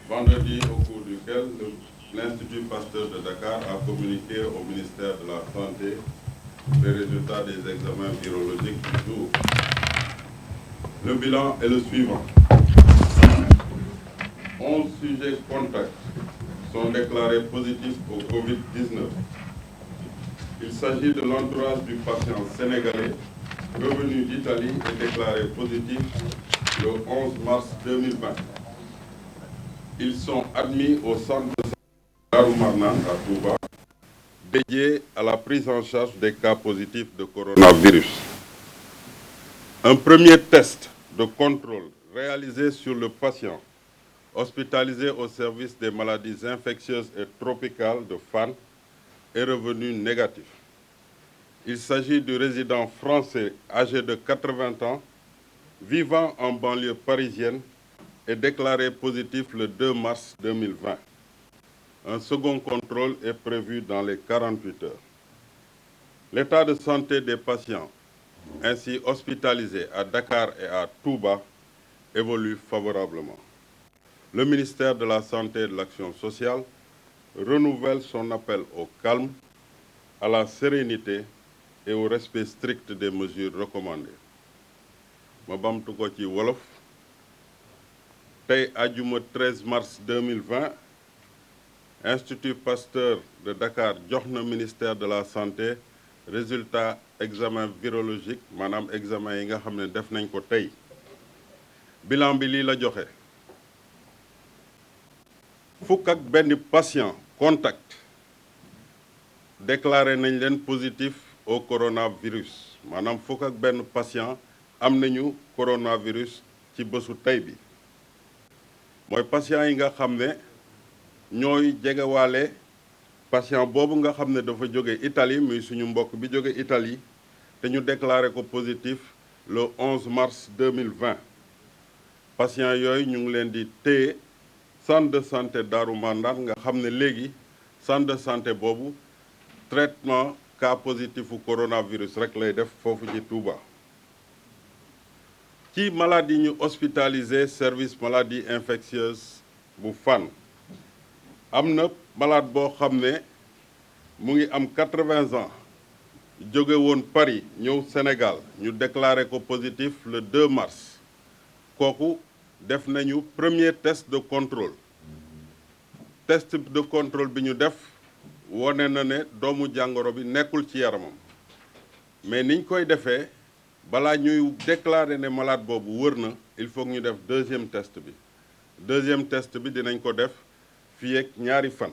vendredi au cours duquel l'Institut Pasteur de Dakar a communiqué au ministère de la Santé les résultats des examens virologiques du jour. Le bilan est le suivant. 11 sujets contacts sont déclarés positifs au Covid-19. Il s'agit de l'entourage du patient sénégalais revenu d'Italie et déclaré positif le 11 mars 2020. Ils sont admis au centre de santé Darou Marnane à Touba, dédié à la prise en charge des cas positifs de coronavirus. Un premier test de contrôle réalisé sur le patient hospitalisé au service des maladies infectieuses et tropicales de Fann est revenu négatif. Il s'agit du résident français âgé de 80 ans, vivant en banlieue parisienne et déclaré positif le 2 mars 2020. Un second contrôle est prévu dans les 48 heures. L'état de santé des patients ainsi hospitalisés à Dakar et à Touba évolue favorablement. Le ministère de la Santé et de l'Action sociale renouvelle son appel au calme, à la sérénité et au respect strict des mesures recommandées. ma bamtu ko ci wolof tey àjjuma 13 mars 2020 Institut Pasteur de Dakar jox na ministère de la Santé résultat examen virologique maanaam examen yi nga xam ne def nañ ko tey bilan bi lii la joxe fukk ak benn patient contact déclaré nañ leen positif au coronavirus maanaam fukk ak benn patient am nañu coronavirus ci bésu tey bi mooy patient yi nga xam ne ñooy jegewaale patient boobu nga xam ne dafa jóge Italie muy suñu mbokk bi jóge Italie te ñu déclaré ko positif le 11 mars 2020 patient yooyu ñu ngi leen di téye centre de santé Darou Marnane nga xam ne léegi centre de santé boobu traitement cas positif u coronavirus rek lay def foofu ci Touba. ci malade yi ñu hospitalisé service maladie infectieuse bu Fann am na malade boo xam ne mu ngi am 80 ans jóge woon Paris ñëw Sénégal ñu déclaré ko positif le 2 mars kooku def nañu premier test de contrôle bi ñu def wone na ne doomu jàngoro bi nekkul ci yaramam mais niñ koy defee balaa ñuy déclarer ne malade boobu wër na il faut ñu def deuxième test bi dinañ ko def fii ak ñaari fan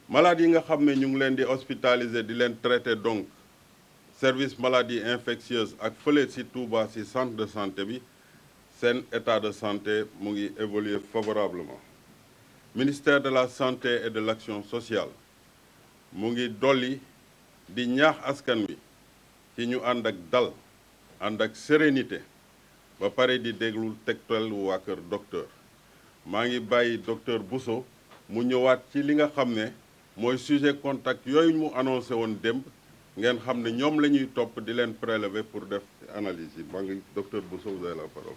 malade yi nga xam ne ñu ngi leen di hospitaliser di leen traiter donc service maladie infectieuse ak fële ci Touba ci centre de santé bi seen état de santé mu ngi évoluer favorablement ministère de la santé et de l'action sociale mu ngi dolli di ñaax askan wi ci ñu ànd ak dal ànd ak sérénité ba pare di déglu tegtal waa kër docteur maa ngi bàyyi docteur Bousso mu ñëwaat ci li nga xam ne mooy sujet contact yooyu mu annoncé woon démb ngeen xam ne ñoom la ñuy topp di leen prélever pour def analyse yi maa ngi docteur Bousso vous avez la parole.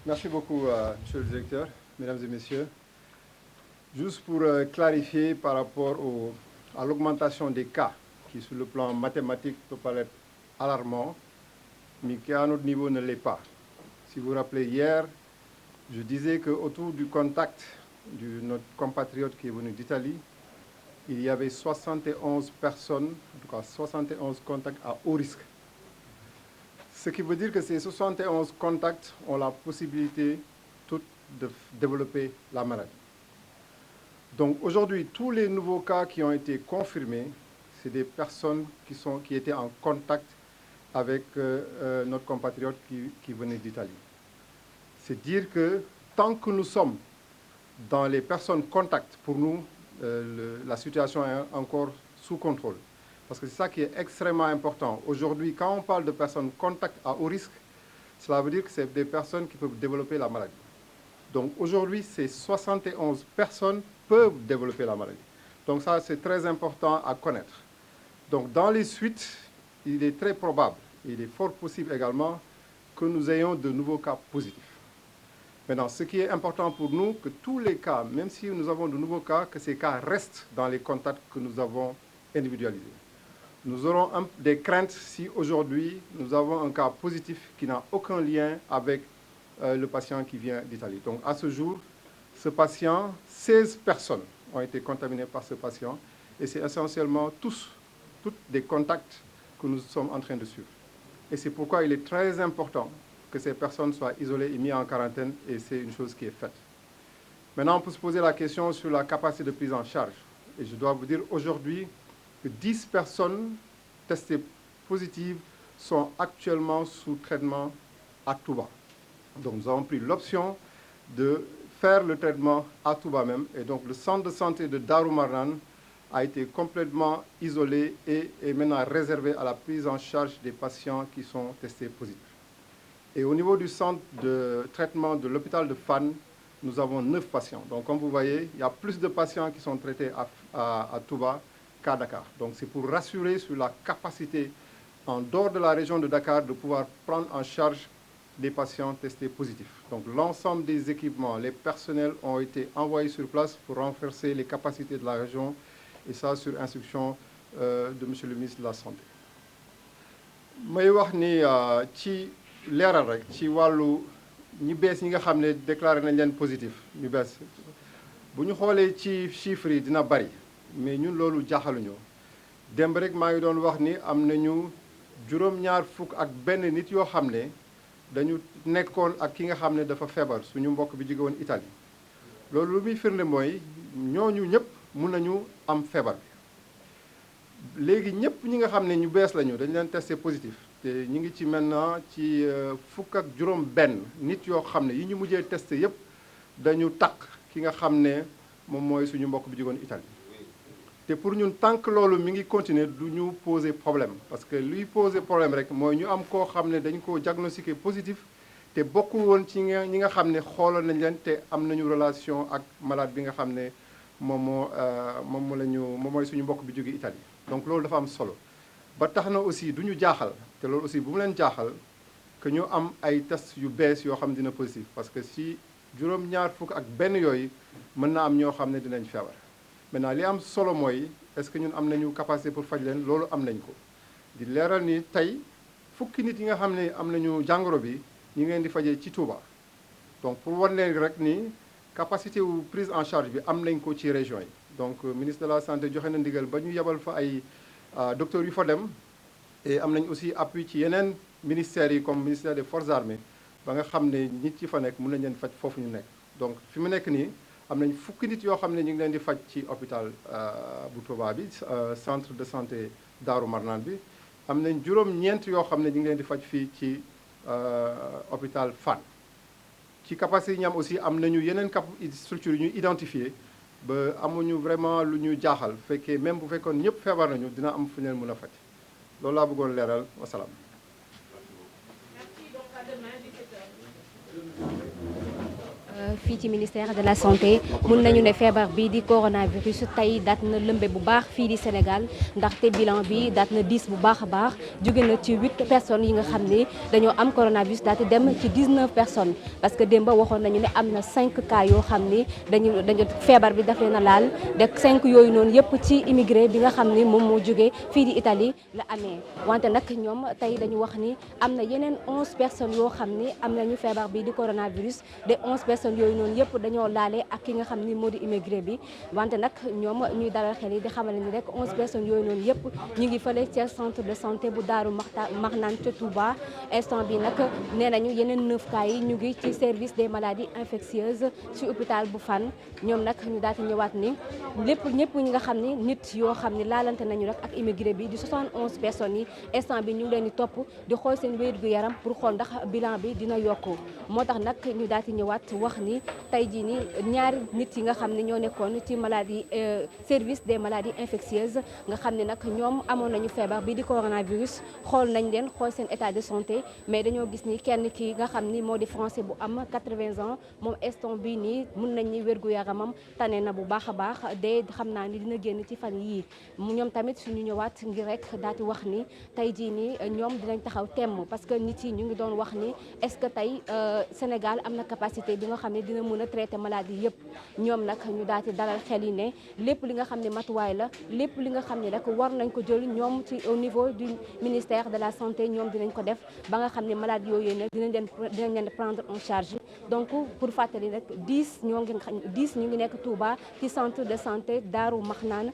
Merci beaucoup, Monsieur le Directeur, Mesdames et Messieurs. Juste pour clarifier par rapport à l'augmentation des cas, qui sur le plan mathématique peut paraître alarmant, mais qui à notre niveau ne l'est pas. Si vous vous rappelez, hier, je disais qu'autour du contact de notre compatriote qui est venu d'Italie, il y avait 71 personnes, en tout cas 71 contacts à haut risque. Ce qui veut dire que ces 71 contacts ont la possibilité toutes de développer la maladie. Donc aujourd'hui, tous les nouveaux cas qui ont été confirmés, c'est des personnes qui étaient en contact avec notre compatriote qui venait d'Italie. C'est dire que tant que nous sommes dans les personnes contacts, pour nous, la situation est encore sous contrôle. Parce que c'est ça qui est extrêmement important. Aujourd'hui, quand on parle de personnes contacts à haut risque, cela veut dire que c'est des personnes qui peuvent développer la maladie. Donc aujourd'hui, ces 71 personnes peuvent développer la maladie. Donc ça, c'est très important à connaître. Donc dans les suites, il est très probable, il est fort possible également que nous ayons de nouveaux cas positifs. Maintenant, ce qui est important pour nous, que tous les cas, même si nous avons de nouveaux cas, que ces cas restent dans les contacts que nous avons individualisés. Nous aurons des craintes si aujourd'hui nous avons un cas positif qui n'a aucun lien avec le patient qui vient d'Italie. Donc à ce jour, ce patient, 16 personnes ont été contaminées par ce patient et c'est essentiellement tous des contacts que nous sommes en train de suivre. Et c'est pourquoi il est très important que ces personnes soient isolées et mises en quarantaine, et c'est une chose qui est faite. Maintenant, on peut se poser la question sur la capacité de prise en charge. Et je dois vous dire aujourd'hui que 10 personnes testées positives sont actuellement sous traitement à Touba. Donc nous avons pris l'option de faire le traitement à Touba même, et donc le centre de santé de Darou Marnane a été complètement isolé et est maintenant réservé à la prise en charge des patients qui sont testés positifs. Et au niveau du centre de traitement de l'hôpital de Fann, nous avons 9 patients. Donc comme vous voyez, il y a plus de patients qui sont traités à Touba qu'à Dakar. Donc c'est pour rassurer sur la capacité en dehors de la région de Dakar de pouvoir prendre en charge des patients testés positifs. Donc l'ensemble des équipements, les personnels ont été envoyés sur place pour renforcer les capacités de la région, et ça sur instruction de monsieur le ministre de la Santé. may wax ni ci leeral rek ci wàllu ñi bees ñi nga xam ne déclaré nañ leen positif ñu bees bu ñu xoolee ci chiffres yi dina bari mais ñun loolu jaaxaluñu démb rek maa ngi doon wax ni am nañu juróom-ñaar fukk ak benn nit yoo xam ne dañu nekkoon ak ki nga xam ne dafa feebar suñu mbokk bi jóge woon Italie loolu lu muy firnde mooy ñooñu ñëpp mun nañu am feebar bi léegi ñëpp ñi nga xam ne ñu bees lañu dañu leen testé positif te ñu ngi ci maintenant ci fukk ak juróom benn nit yoo xam ne yi ñu mujjee testé yëpp dañu takk ki nga xam ne moom mooy suñu mbokk bi jógoon Italie te pour ñun tant que loolu mi ngi continuer du ñu poser problème parce que luy poser problème rek mooy ñu am koo xam ne dañ ko diagnostiqué positif te bokkul woon ci ñi nga xam ne xooloon nañ leen te am nañu relation ak malade bi nga xam ne moom mooy suñu mbokk bi jóge Italie donc loolu dafa am solo ba tax na aussi du ñu jaaxal te loolu aussi bu mu leen jaaxal que ñu am ay test yu bees yoo xam ne dina positif parce que si juróom-ñaar fukk ak benn yooyu mën na am ñoo xam ne dinañ feebar maintenant li am solo mooy est-ce que ñun am nañu capacité pour faj leen loolu am nañ ko di leeral ni tey fukki nit yi nga xam ne am nañu jàngoro bi ñu ngi leen di fajee ci Touba donc pour wan leen rek ni capacité wu prise en charge bi am nañ ko ci région yi donc ministre de la santé joxe na ndigal ba ñu yebal fa ay docteurs yu fa dem et am nañ aussi appui ci yeneen ministères yi comme ministère des forces armées ba nga xam ne nit yi fa nekk mën nañ leen faj foofu ñu nekk donc fi mu nekk nii am nañ fukki nit yoo xam ne ñu ngi leen di faj ci hôpital bu Touba bi centre de santé Darou Marnane bi am nañ juróom-ñeent yoo xam ne ñu ngi leen di faj fii ci hôpital Fann ci capacité yi ñu am aussi am nañu yeneen structure yu ñu identifié ba amuñu vraiment lu ñu jaaxal fekkee même bu fekkoon ñëpp feebar nañu dina am fu ñu leen mën a faj loolu laa bëggoon leeral wasalaam. fii ci ministère de la santé mun nañu ne feebar bi di coronavirus tey daat na lëmbe bu baax fii di Sénégal ndaxte bilan bi daat na 10 bu baax a baax jóge na ci 8 personnes yi nga xam ne dañoo am coronavirus daati dem ci 19 personnes parce que démb waxoon nañu ne am na 5 cas yoo xam ni dañu feebar bi daf leen a laal de 5 yooyu noonu yëpp ci immigré bi nga xam ni moom moo jóge fii di Italie la amee wante nag ñoom tey dañu wax ni am na yeneen 11 personnes yoo xam ni am nañu feebar bi di coronavirus de 11 personnes yooyu noonu yëpp dañoo laale ak ki nga xam ni moo di immigré bi wante nag ñoom ñuy dalal xel yi di xamal ni rek 11 personnes yooyu noonu yëpp ñu ngi fële ca centre de santé bu Daaru Marnane ca Touba instant bi nag nee nañu yeneen 9 cas yi ñu ngi ci service des maladies infectieuses ci hôpital bu Fann ñoom nag ñu daal di ñëwaat ni lépp ñëpp ñi nga xam ni nit yoo xam ni laalante nañu rek ak immigré bi di 71 personnes yi instant bi ñu ngi leen di topp di xool seen wér gu yaram pour xool ndax bilan bi dina yokku moo tax nag ñu daal di ñëwaat wax wax ni tey jii ni ñaari nit yi nga xam ne ñoo nekkoon ci maladie service des maladies infectieuses nga xam ne nag ñoom amoon nañu feebar bi di coronavirus xool nañ leen xool seen état de santé mais dañoo gis ni kenn ki nga xam ni moo di français bu am 80 ans moom instant bi nii mun nañ ni wérgu yaramam tane na bu baax a baax de xam naa ni dina génn ci fan yii ñoom tamit suñu ñëwaat ngir rek daal di wax ni tey jii nii ñoom dinañ taxaw temm parce que nit yi ñu ngi doon wax ni est-ce que tey Sénégal am na capacité bi nga xam ne dina mën a traiter maladie yëpp ñoom nag ñu daal di dalal xel yi ne lépp li nga xam ne matuwaay la lépp li nga xam ne rek war nañ ko jël ñoom ci au niveau du ministère de la santé ñoom dinañ ko def ba nga xam ne malade yooyu nag dinañ leen prendre en charge donc pour fàttali rek 10 ñu ngi nekk Touba ci centre de santé Daaru Maxnaan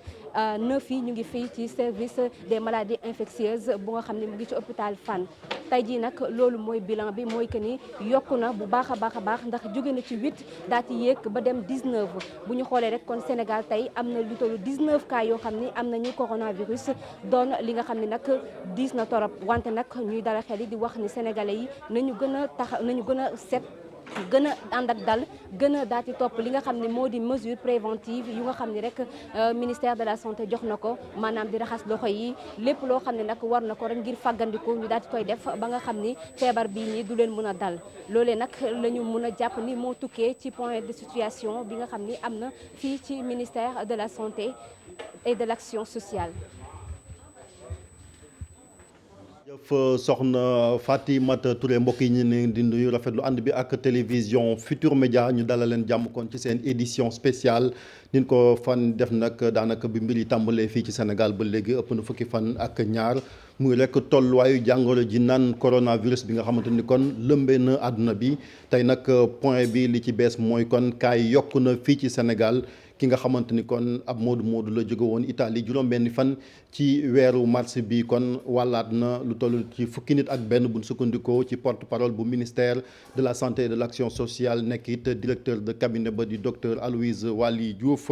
9 yi ñu ngi fii ci service des maladies infectieuses bu nga xam ne mu ngi ci hôpital Fann tey jii nag loolu mooy bilan bi mooy que ni yokku na bu baax a baax ndax jóge na ci 8 daa ci yéeg ba dem 19 bu ñu xoolee rek kon Sénégal tey am na lu tollu 19 cas yoo xam ni am nañu coronavirus doon li nga xam ne nag diis na torop wante nag ñuy dara xel yi di wax ni sénégalais yi nañu gën a set gën a ànd ak dal gën a daal di topp li nga xam ne moo di mesure préventive yu nga xam ne rek ministère de la santé jox na ko maanaam di raxas loxo yi lépp loo xam ne nag war na ko rek ngir fàggandiku ñu daal di koy def ba nga xam ni feebar bii nii du leen mën a dal loolee nag la ñu mën a jàpp ni moo tukkee ci point de situation bi nga xam ni am na fii ci ministère de la santé et de l'action sociale. jëf soxna Fatimata Touré mbokk yi ñu ne di nuyu rafetlu ànd bi ak télévision Futur Média ñu dalal leen jàmm kon ci seen édition spéciale nin ko fan def nag daanaka bi mbir yi tàmbalee fii ci Sénégal ba léegi ëpp na fukki fan ak ñaar muy rek tolluwaayu jàngoro ji naan coronavirus bi nga xamante ni kon lëmbee na àdduna bi tey nag point bi li ci bees mooy kon kaay yokk na fii ci Sénégal ki nga xamante ni kon ab moodu la jóge woon Italie juróom-benni fan ci weeru mars bi kon wàllaat na lu toll ci fukki nit ak benn buñ sukkandikoo ci porte-parole bu ministère de la santé et de l'action sociale nekk it directeur de cabinet ba di docteur Aloyse Waly Diouf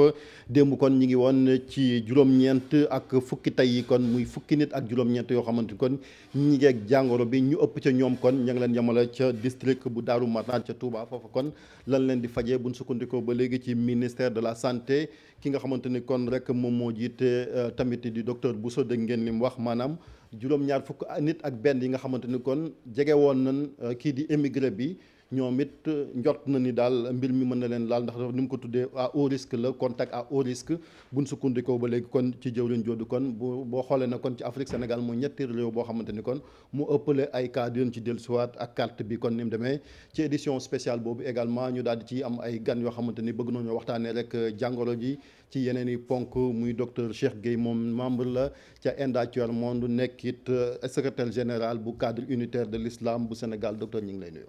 démb kon ñi ngi woon ci juróom-ñeent ak fukki tey yi kon muy fukki nit ak juróom-ñeent yoo xamante ni kon ñi ngi ak jàngoro bi ñu ëpp ca ñoom kon ña ngi leen yemale ca district bu Daaru Marnaan ca Touba foofu kon lan leen di fajee buñ sukkandikoo ba léegi ci ministère de la santé ki nga xamante ni kon rek moom moo jiite tamit di docteur Bousso dégg ngeen li mu wax maanaam juróom-ñaar fukk nit ak benn yi nga xamante ni kon jege woon nañ kii di émigré bi ñoom it njort na ni daal mbir mi mën na leen laal ndax ni mu ko tuddee à haut risque la contact à haut risque buñ sukkandikoo ba léegi kon ci jëwriñ joodu kon boo xoolee na kon ci Afrique Sénégal mooy ñetti réew boo xamante ni kon mu ëppale ay cas di leen ci dellusiwaat ak carte bi kon ni mu demee ci édition spéciale boobu également ñu daal di ci am ay gan yoo xamante ni bëgg nañoo waxtaanee rek jàngoro ji ci yeneen i ponk muy docteur Cheikh Gueye moom membre la ca ENDA Tiers Monde nekkit secrétaire général bu cadre unitaire de l'islam bu Sénégal docteur ñu ngi lay nuyu.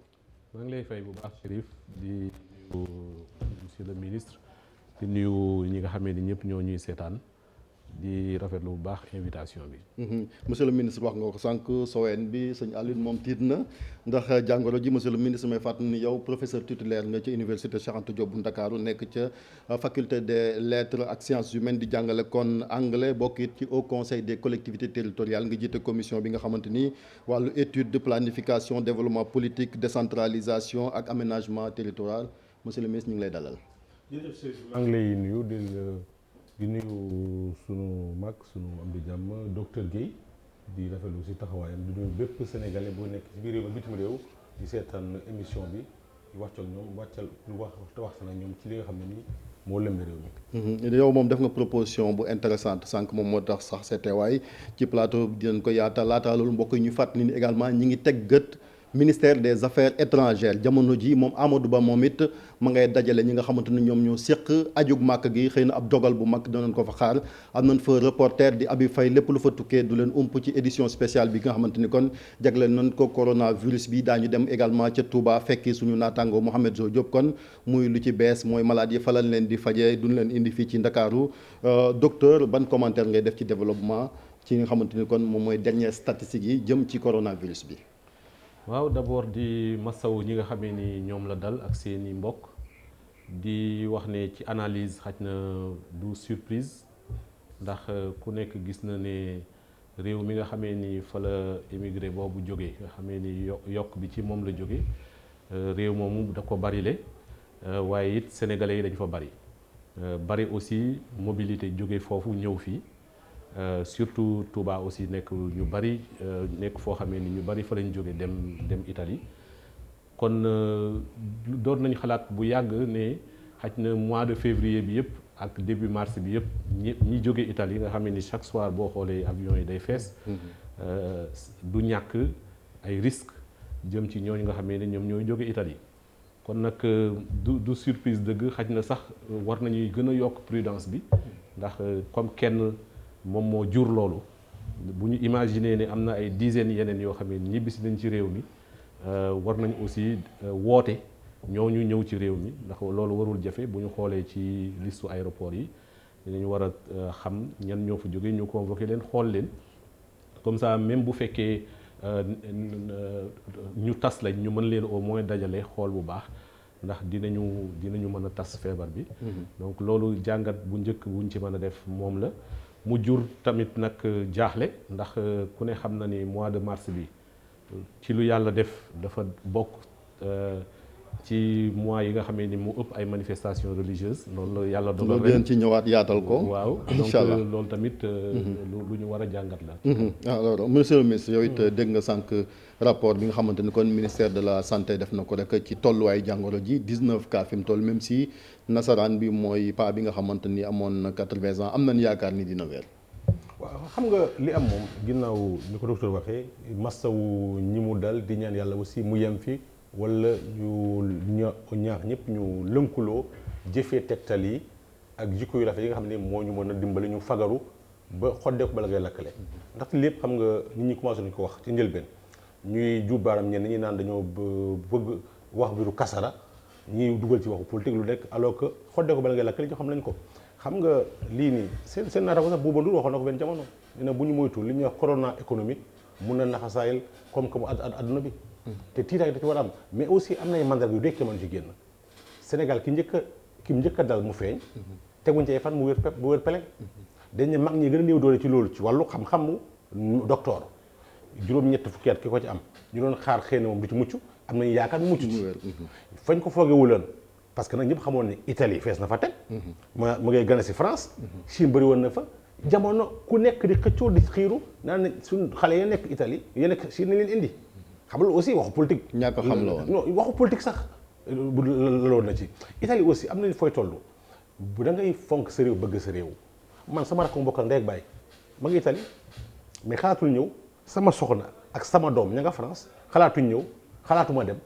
maa ngi lay fay bu baax Chérif di nuyu monsieur le ministre di nuyu ñi nga xamee ni ñëpp ñoo ñuy seetaan di rafetlu bu baax invitation bi. monsieur le ministre wax nga ko sànq Sowen bi sëñ Alioune moom tiit na ndax jàngoro ji monsieur le ministre may fàttali ni yow professeur titulaire nga ci université Cheikh Anta Diop bu Ndakaaru nekk ca faculté des lettres ak sciences humaines di jàngale kon anglais bokk it ci haut conseil des collectivités territoriales nga jiite commission bi nga xamante ni wàllu étude de planification développement politique décentralisation ak aménagement territorial monsieur le ministre ñu ngi lay dalal. maa ngi lay nuyu di nuyu sunu mag sunu am di jàmm docteur Guèye di rafetlu si taxawaayam di nuyu bépp sénégalais boo nekk ci biir réew ak bitim réew di seetaan émission bi di wàccal ñoom wax na ñoom ci li nga xam ne nii moo lëmbe réew mi. yow moom def nga proposition bu intéressante sànq moom moo tax sax sa teewaay ci plateau bi dinañ ko yaatal laata loolu mbokk yi ñu fàttali ni également ñi ngi teg gët. ministère des affaires étrangères jamono ji moom Amadou Ba moom it ma ngay dajale ñi nga xamante ni ñoom ñoo séq ajug màkk gi xëy na ab dogal bu mag danañ ko fa xaar am nañ fa reporter di Abi Faye lépp lu fa tukkee du leen ump ci édition spéciale bi nga xamante ni kon jagleel nañ ko coronavirus bi daañu dem également ca Touba fekki suñu naataango Mouhamed Zo Diop kon muy lu ci bees mooy malade yi fa lañ leen di fajee duñ leen indi fii ci Ndakaaru docteur ban commentaire ngay def ci développement ci nga xamante ni kon moom mooy dernière statistique yi jëm ci coronavirus bi. waaw d'abord di masawu ñi nga xamee ni ñoom la dal ak seeni mbokk di wax ne ci analyse xaj na du surprise ndax ku nekk gis na ne réew mi nga xamee ni fa la émigré boobu jógee nga xamee ni yokk bi ci moom la jóge réew moomu da ko barile waaye it sénégalais yi dañ fa bari aussi mobilité jóge foofu ñëw fii surtout Touba aussi nekk ñu bari nekk foo xamee ni ñu bari fa lañ jóge dem Italie kon doon nañ xalaat bu yàgg ne xaj na mois de février bi yëpp ak début mars bi yëpp ñi jóge Italie nga xam ni chaque soir boo xoolee avion yi day fees du ñàkk ay risques jëm ci ñooñu nga xamee ne ñoom ñooy jóge Italie kon nag du surprise dëgg xaj na sax war nañuy gën a yokk prudence bi ndax comme kenn moom moo jur loolu bu ñu imaginer ne am na ay dizaines yeneen yoo xam ne ñibbisi nañ ci réew mi war nañ aussi woote ñooñu ñëw ci réew mi ndax loolu warul jafe bu ñu xoolee ci listu aéroport yi dinañ war a xam ñan ñoo fa jóge ñu convoqué leen xool leen comme ça même bu fekkee ñu tas lañ ñu mën leen au moins dajale xool bu baax ndax dinañu mën a tas feebar bi donc loolu jàngat bu njëkk buñ ci mën a def moom la mu jur tamit nag jaaxle ndax ku ne xam na ni mois de mars bi ci lu yàlla def dafa bokk ci mois yi nga xamee ni mu ëpp ay manifestations religieuses loolu la yàlla dogal loolu dinañ ci ñëwaat yaatal ko. waaw donc loolu tamit lu ñu war a jàngat la. alors monsieur le ministre yow it dégg nga sànq rapport bi nga xamante ni kon ministère de la santé def na ko rek ci tolluwaay jàngoro ji 19 cas fi mu toll même si nasaraan bi mooy pa bi nga xamante ni amoon na 80 ans am nañ yaakaar ni dina weer. waaw xam nga li am moom ginnaaw ni ko docteur waxee masawu ñi mu dal di ñaan yàlla aussi mu yem fi. wala ñu ñaax ñëpp ñu lënkuloo jëfee tegtal yi ak jikko yu rafet yi nga xam ne moo ñu mën a dimbali ñu fagaru ba xoddeeku bala ngay lakkale ndaxte lépp xam nga nit ñi commencé nañu ko wax ci njëlbeen ñuy juut baaram ñenn ñi naan dañoo bëgg wax biiru kasara ñuy dugal ci waxu politique lu nekk alors que xoddeeku bala ngay lakkale ñu xam nañ ko xam nga lii nii seen naata ko sax Bouba Ndour waxoon na ko benn jamono nee na bu ñu moytu li ñuy wax corona économique mun na naxasaayal koom-koomu adduna bi te tiitaay da ci war a am mais aussi am na ay mandarga yu dekk mën ci génn Sénégal ki njëkk a dal mu feeñ teguñ ci ay fan mu wér peleng dañ ne mag ñi gën a néew doole ci loolu ci wàllu xam-xamu docteur juróom-ñett fukki at ki ko ci am ñu doon xaar xëy na moom du ci mucc am nañu yaakaar mu mucc ci fañ ko foogewuloon parce que nag ñëpp xamoon ne Italie fees na fa teg mu ngay gën a si France Chine bëri woon na fa jamono ku nekk di xëccoo di xiiru naan ne suñ xale ya nekk Italie ya nekk Chine nañ leen indi xam nga aussi waxu politique. ñàkk a xam la woon non waxu politique sax bu loolu na ci Italie aussi am nañu fooy toll bu da ngay fonk sa réew bëgg sa réew man sama rakk mu bokkal ndey ak baay ma ngi Italie mais xalaatul ñëw sama soxna ak sama doom ña nga France xalaatuñ ñëw xalaatuma dem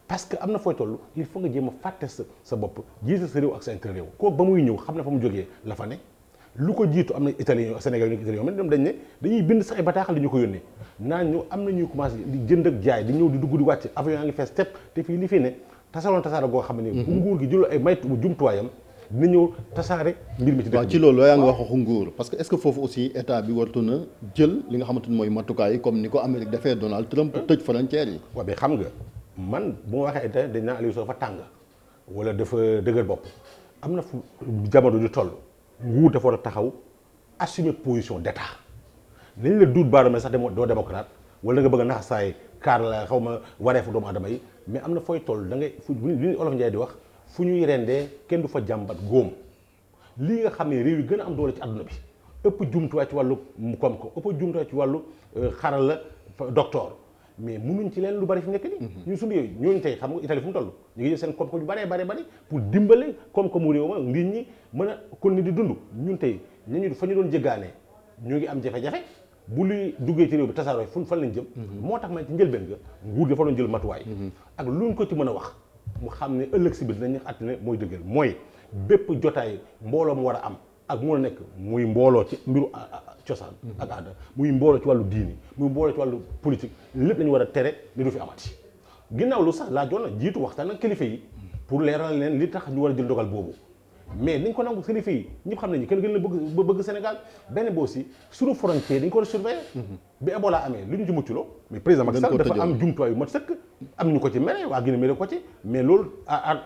parce que am na fooy toll il faut nga jéem a fàtte sa bopp jiite sa réew ak sa intérêt réew kooku ba muy ñëw xam na fa mu jógee la fa ne lu ko jiitu am na italien Sénégal yu nekk italien yoo dañ ne dañuy bind sax ay bataaxal di ñu ko yónnee naan ñu am na ñuy commencé di jënd ak jaay di ñëw di dugg di wàcc avion yaa ngi fees tepp te fii li fi ne tasaara goo xam ne bu nguur gi jël ay may jumtuwaayam dina ñëw tasaare mbir mi ci dëkk waaw ci loolu yaa ngi wax waxu nguur parce que est-ce que foofu aussi état bi wartu na jël li nga xamante ni mooy matukaay yi comme ni ko Amérique defee Donald Trump tëj frontière yi. waaw mais xam nga man bu ma waxee état dañ naan Aliou Sow dafa tàng wala dafa dëgër bopp am na fu jamono du toll nguur dafa war a taxaw assumer position d'état nañ la duut baarame sax doo démocrate wala nga bëgg a naxasaay kaar la xaw ma wareefu doomu adama yi mais am na fooy toll da ngay fu li Olof Njaay di wax fu ñuy rendee kenn du fa jàmbat góom lii nga xam ne réew yi gën a am doole ci àdduna bi ëpp jumtuwaay ci wàllu koom-koom ëpp jumtuwaay ci wàllu xaral la docteur mais mënuñ ci leen lu bari fi nekk nii ñun suñu yooyu ñooñu tey xam nga Italie fu mu toll ñu ngi jël seen koom-koom yu bari pour dimbale koom-koomu réew ma nit ñi mën a kon ni di dund ñun tey ñu fa ñu doon jéggaane ñu ngi am jafe-jafe bu luy duggee ci réew bi tasaaroo fan lañ jëm moo tax man ci njëlbeen nga nguur dafa doon jël matuwaay ak luñ ko ci mën a wax mu xam ne ëllëg si biir dinañ àtt ne mooy dëggal mooy bépp jotaay mbooloo mu war a am ak mu nekk muy mbooloo ci mbiru cosaan ak aada muy mbooloo ci wàllu diini muy mbooloo ci wàllu politique lépp lañu war a tere ne du fi amati ginnaaw lu sax laajoon na jiitu waxtaan ak kilifa yi pour leeral leen li tax ñu war a jël dogal boobu mais niñ ko nangu kilifa yi ñëpp xam nañu kenn gën la bëgg Sénégal benn boo si suñu frontière dañ ko war a surveiller bi Ebola amee lu ñu ci mucculoo mais président Macky Sall dafa am jumtuwaay yu mat sëkk am ñu ko ci mere waa Guinée mere ko ci mais loolu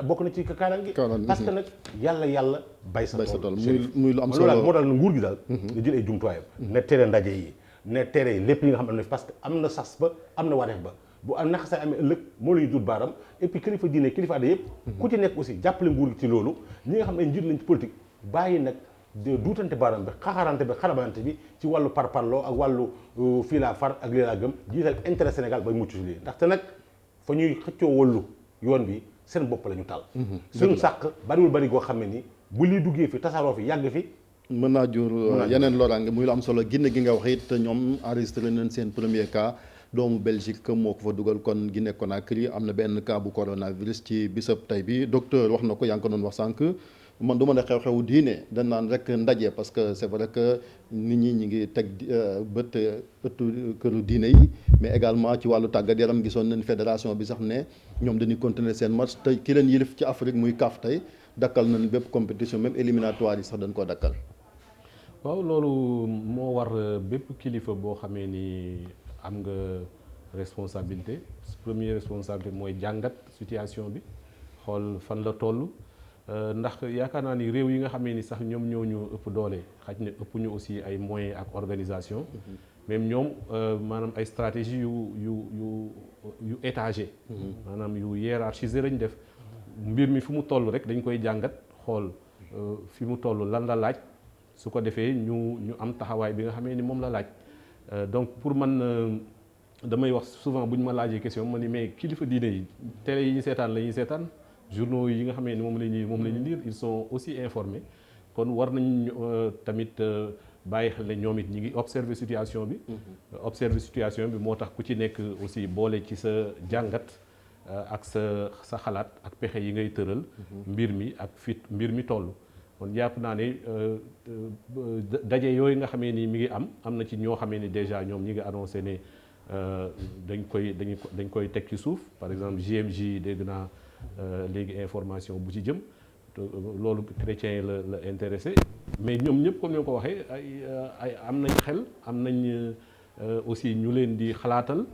bokk na ci kaaraan gi parce que nag yàlla bay sa tool muy lu am solo loolu moo daal nguur gi daal nga jël ay jumtuwaayam ne tere ndaje yi ne tere lépp li nga xam ne parce que am na sas ba am na wareef ba bu am naka sa amee ëllëg moo lay dut baaram et puis kilifa diine kilifa aada yëpp ku ci nekk aussi jàppale nguur gi ci loolu ñi nga xam ne njiit lañ ci politique bàyyi nag duutante baaram bi xaxarante bi xarabalante bi ci wàllu parparloo ak wàllu fii laa far ak lii laa gëm jiital intérêt Sénégal bay mucc ci lii ndaxte nag fa ñuy xëccoo wàllu yoon bi seen bopp la ñu tal suñu sàq bariwul bari goo xam ne ni bu lii duggee fi tasaaroo fi yàgg fi mën naa jur yeneen loraange muy lu am solo Guinée gi nga wax it ñoom enregistré nañ seen premier cas doomu Belgique moo ko fa dugal kon Guinée Conakry am na benn cas bu coronavirus ci bisab tey bi docteur wax na ko yaa ngi ko doon wax sànq man du ma ne xew-xewu diine dañ naan rek ndaje parce que c'est vrai que nit ñi ngi teg bët ëttu këru diine yi mais également ci wàllu tàggat yaram gisoon nañ fédération bi sax ne ñoom dañuy continuer seen match tey ki leen yilif ci Afrique muy CAF tey dakkal nañ bépp compétition même éliminatoire yi sax dañ koo dakkal. waaw loolu moo war bépp kilifa boo xamee ni am nga responsabilité première responsabilité mooy jàngat situation bi xool fan la toll ndax yaakaar naa ni réew yi nga xamee ni sax ñoom ñoo ñu ëpp doole xaj na ëpp ñu aussi ay moyens ak organisation même ñoom maanaam ay stratégie yu étagé maanaam yu hiérarchisé lañ def mbir mi fu mu toll rek dañ koy jàngat xool fi mu toll lan la laaj su ko defee ñu am taxawaay bi nga xamee ni moom la laaj donc pour man damay wax souvent bu ñu ma laajee question ma ni mais kilifa diine yi télé yi ñu seetaan la ñuy seetaan journaux yi nga xamee ni moom la ñuy lire ils sont aussi informés kon war nañ tamit bàyyi xel ne ñoom it ñi ngi observer situation bi observer situation bi moo tax ku ci nekk aussi boole ci sa jàngat ak sa xalaat ak pexe yi ngay tëral mbir mi ak fit mbir mi toll kon jàpp naa ne daje yooyu nga xamee ni mi ngi am na ci ñoo xamee ni déjà ñoom ñi ngi annoncé ne dañ koy teg ci suuf par exemple JMJ dégg naa léegi information bu ci jëm loolu chrétiens yi la intéressé mais ñoom ñëpp comme ni ma ko waxee ay am nañ xel am nañ aussi ñu leen di xalaatal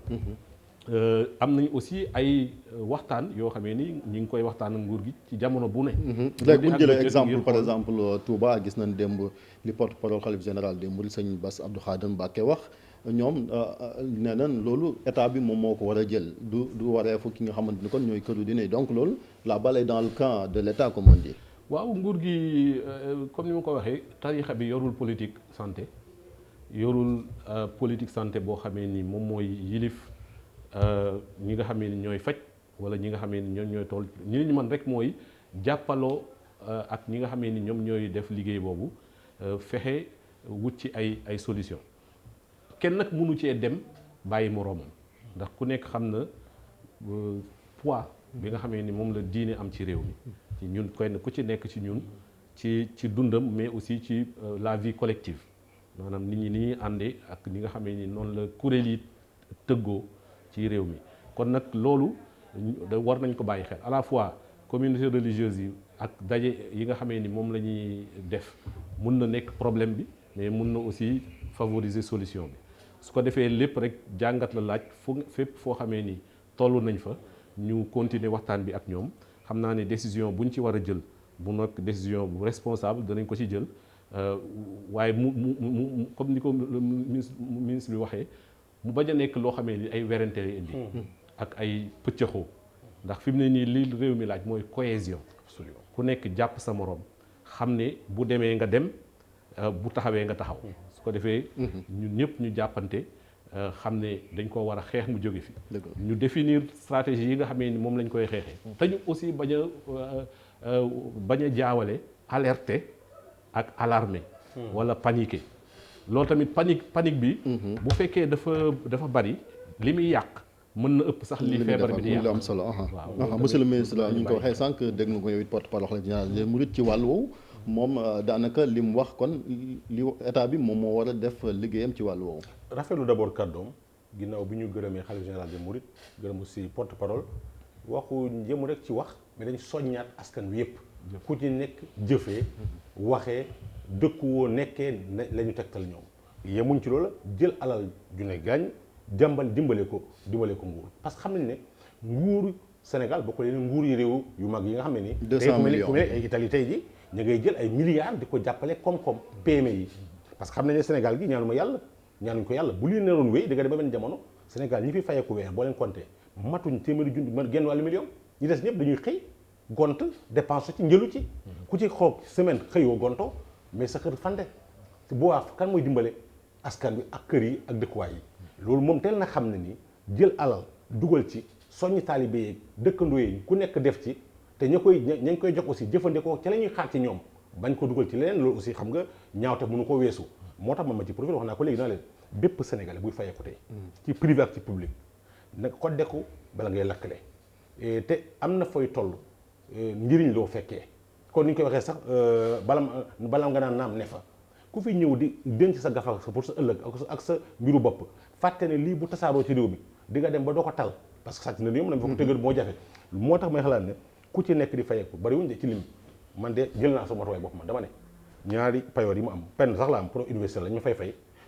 am nañ aussi ay waxtaan yoo xamee ni ñi ngi koy waxtaan ak nguur gi ci jamono bu ne. léegi bu ñu jëlee exemple par exemple Touba gis nañ démb li porte-parole xalif général des Mourides sëñ Bass Abdou Khadre Mbacké wax ñoom nee nañ loolu état bi moom moo ko war a jël du wareefu ki nga xamante ni kon ñooy këru diine donc loolu la balle est dans le camp de l'état comme on dit. waaw nguur gi comme ni ma ko waxee tarixa bi yorul politique santé yorul politique santé boo xamee ni moom mooy yilif ñi nga xamee ni ñooy faj wala ñi nga xamee ni ñoom ñooy tool ñi ñu mën rek mooy jàppaloo ak ñi nga xamee ni ñoom ñooy def liggéey boobu fexe wut ci ay solution kenn nag mënu cee dem bàyyi moroomam ndax ku nekk xam na poids bi nga xamee ni moom la diine am ci réew mi ci ñun kenn ku ci nekk ci ñun ci dundam mais aussi ci la vie collective maanaam nit ñi ni ñuy àndee ak ñi nga xamee ni noonu la kuréel yi tëggoo ci réew mi kon nag loolu war nañ ko bàyyi xel à la fois communauté religieuse yi ak daje yi nga xamee ni moom la ñuy def mun na nekk problème bi mais mun na aussi favoriser solution bi su ko defee lépp rek jàngat la laaj fépp foo xamee ni toll nañ fa ñu continuer waxtaan bi ak ñoom xam naa ne décision buñ ci war a jël bu nekk décision bu responsable danañ ko ci jël waaye mu comme ni ko ministre bi waxee mu bañ a nekk loo xamee ni ay werante lay indi ak ay pëccëxoo ndax fi mu ne nii li réew mi laaj mooy cohésion ku nekk jàpp sa morom xam ne bu demee nga dem bu taxawee nga taxaw su ko defee ñun ñëpp ñu jàppante xam ne dañ ko war a xeex mu jóge fi ñu définir stratégie yi nga xamee ni moom lañ koy xeexee te ñu aussi bañ a jaawale alerter ak alarmer wala paniquer loolu tamit panique bi bu fekkee dafa bari li muy yàq mën na ëpp sax li feebar bi di yàq am solo waaw monsieur le ministre la ñu ngi ko waxee sànq dégg nga ko yow it porte-parole général des Mourides ci wàll woowu moom daanaka li mu wax kon li état bi moom moo war a def liggéeyam ci wàll woowu rafetlu d'abord kàddoom ginnaaw bi ñu gërëmee xalif général des Mourides gërëm aussi porte-parole waxu njëmu rek ci wax mais dañ soññaat askan wi yëpp ku ci nekk jëfee waxee dëkkuwoo nekkee la ñu tegtal ñoom yemuñ ci loolu jël alal ju ne gaañ dimbale ko nguur parce que xam nañ ne nguur Sénégal boo ko leen nguur yi réew yu mag yi nga xam ne ni 200 millions ku mel ay Italie tey ji ñu ngay jël ay milliards di ko jàppale koom-koom PME yi parce que xam nañ ne Sénégal gi ñaanuñ ko yàlla bu lii neroon wéy di nga dem ba benn jamono Sénégal ñi fi fayeeku weer boo leen compté matuñ téeméeri junni man genn wàllu million ñi des ñëpp dañuy xëy gont dépense ci njëlu ci ku ci xoog semaine xëyoo gonto mais sa kër fande te bu waa kan mooy dimbale askan bi ak kër yi ak dëkkuwaay yi loolu moom teel na xam ne ni jël alal dugal ci soññi taalibe yeeg dëkkandoo yi ku nekk def ci te ña ngi koy jox aussi jëfandikoo ci la ñuy xaar ci ñoom bañ ko dugal ci leneen loolu aussi xam nga ñaawte mënu ko weesu moo tax ma ci profil wax naa ko léegi naa leen bépp sénégalais buy fayeeku tey ci privé ak ci public nag ko deku bala ngay lakkale te am na fooy toll njëriñ loo fekkee kon ni ñu koy waxee sax bala nga naan naam ne fa ku fi ñëw di denc sa gafa pour sa ëllëg ak sa mbiru bopp fàtte ne lii bu tasaaroo ci réew mi di nga dem ba doo ko tal parce que sàcc na yom na fa ko tëgër moo jafe moo tax may xalaat ne ku ci nekk di fayeeku bariwuñ de ci lim man de jël naa sama matuwaay bopp man dama ne ñaari payoor yi mu am penn sax la am pour université la ñu fay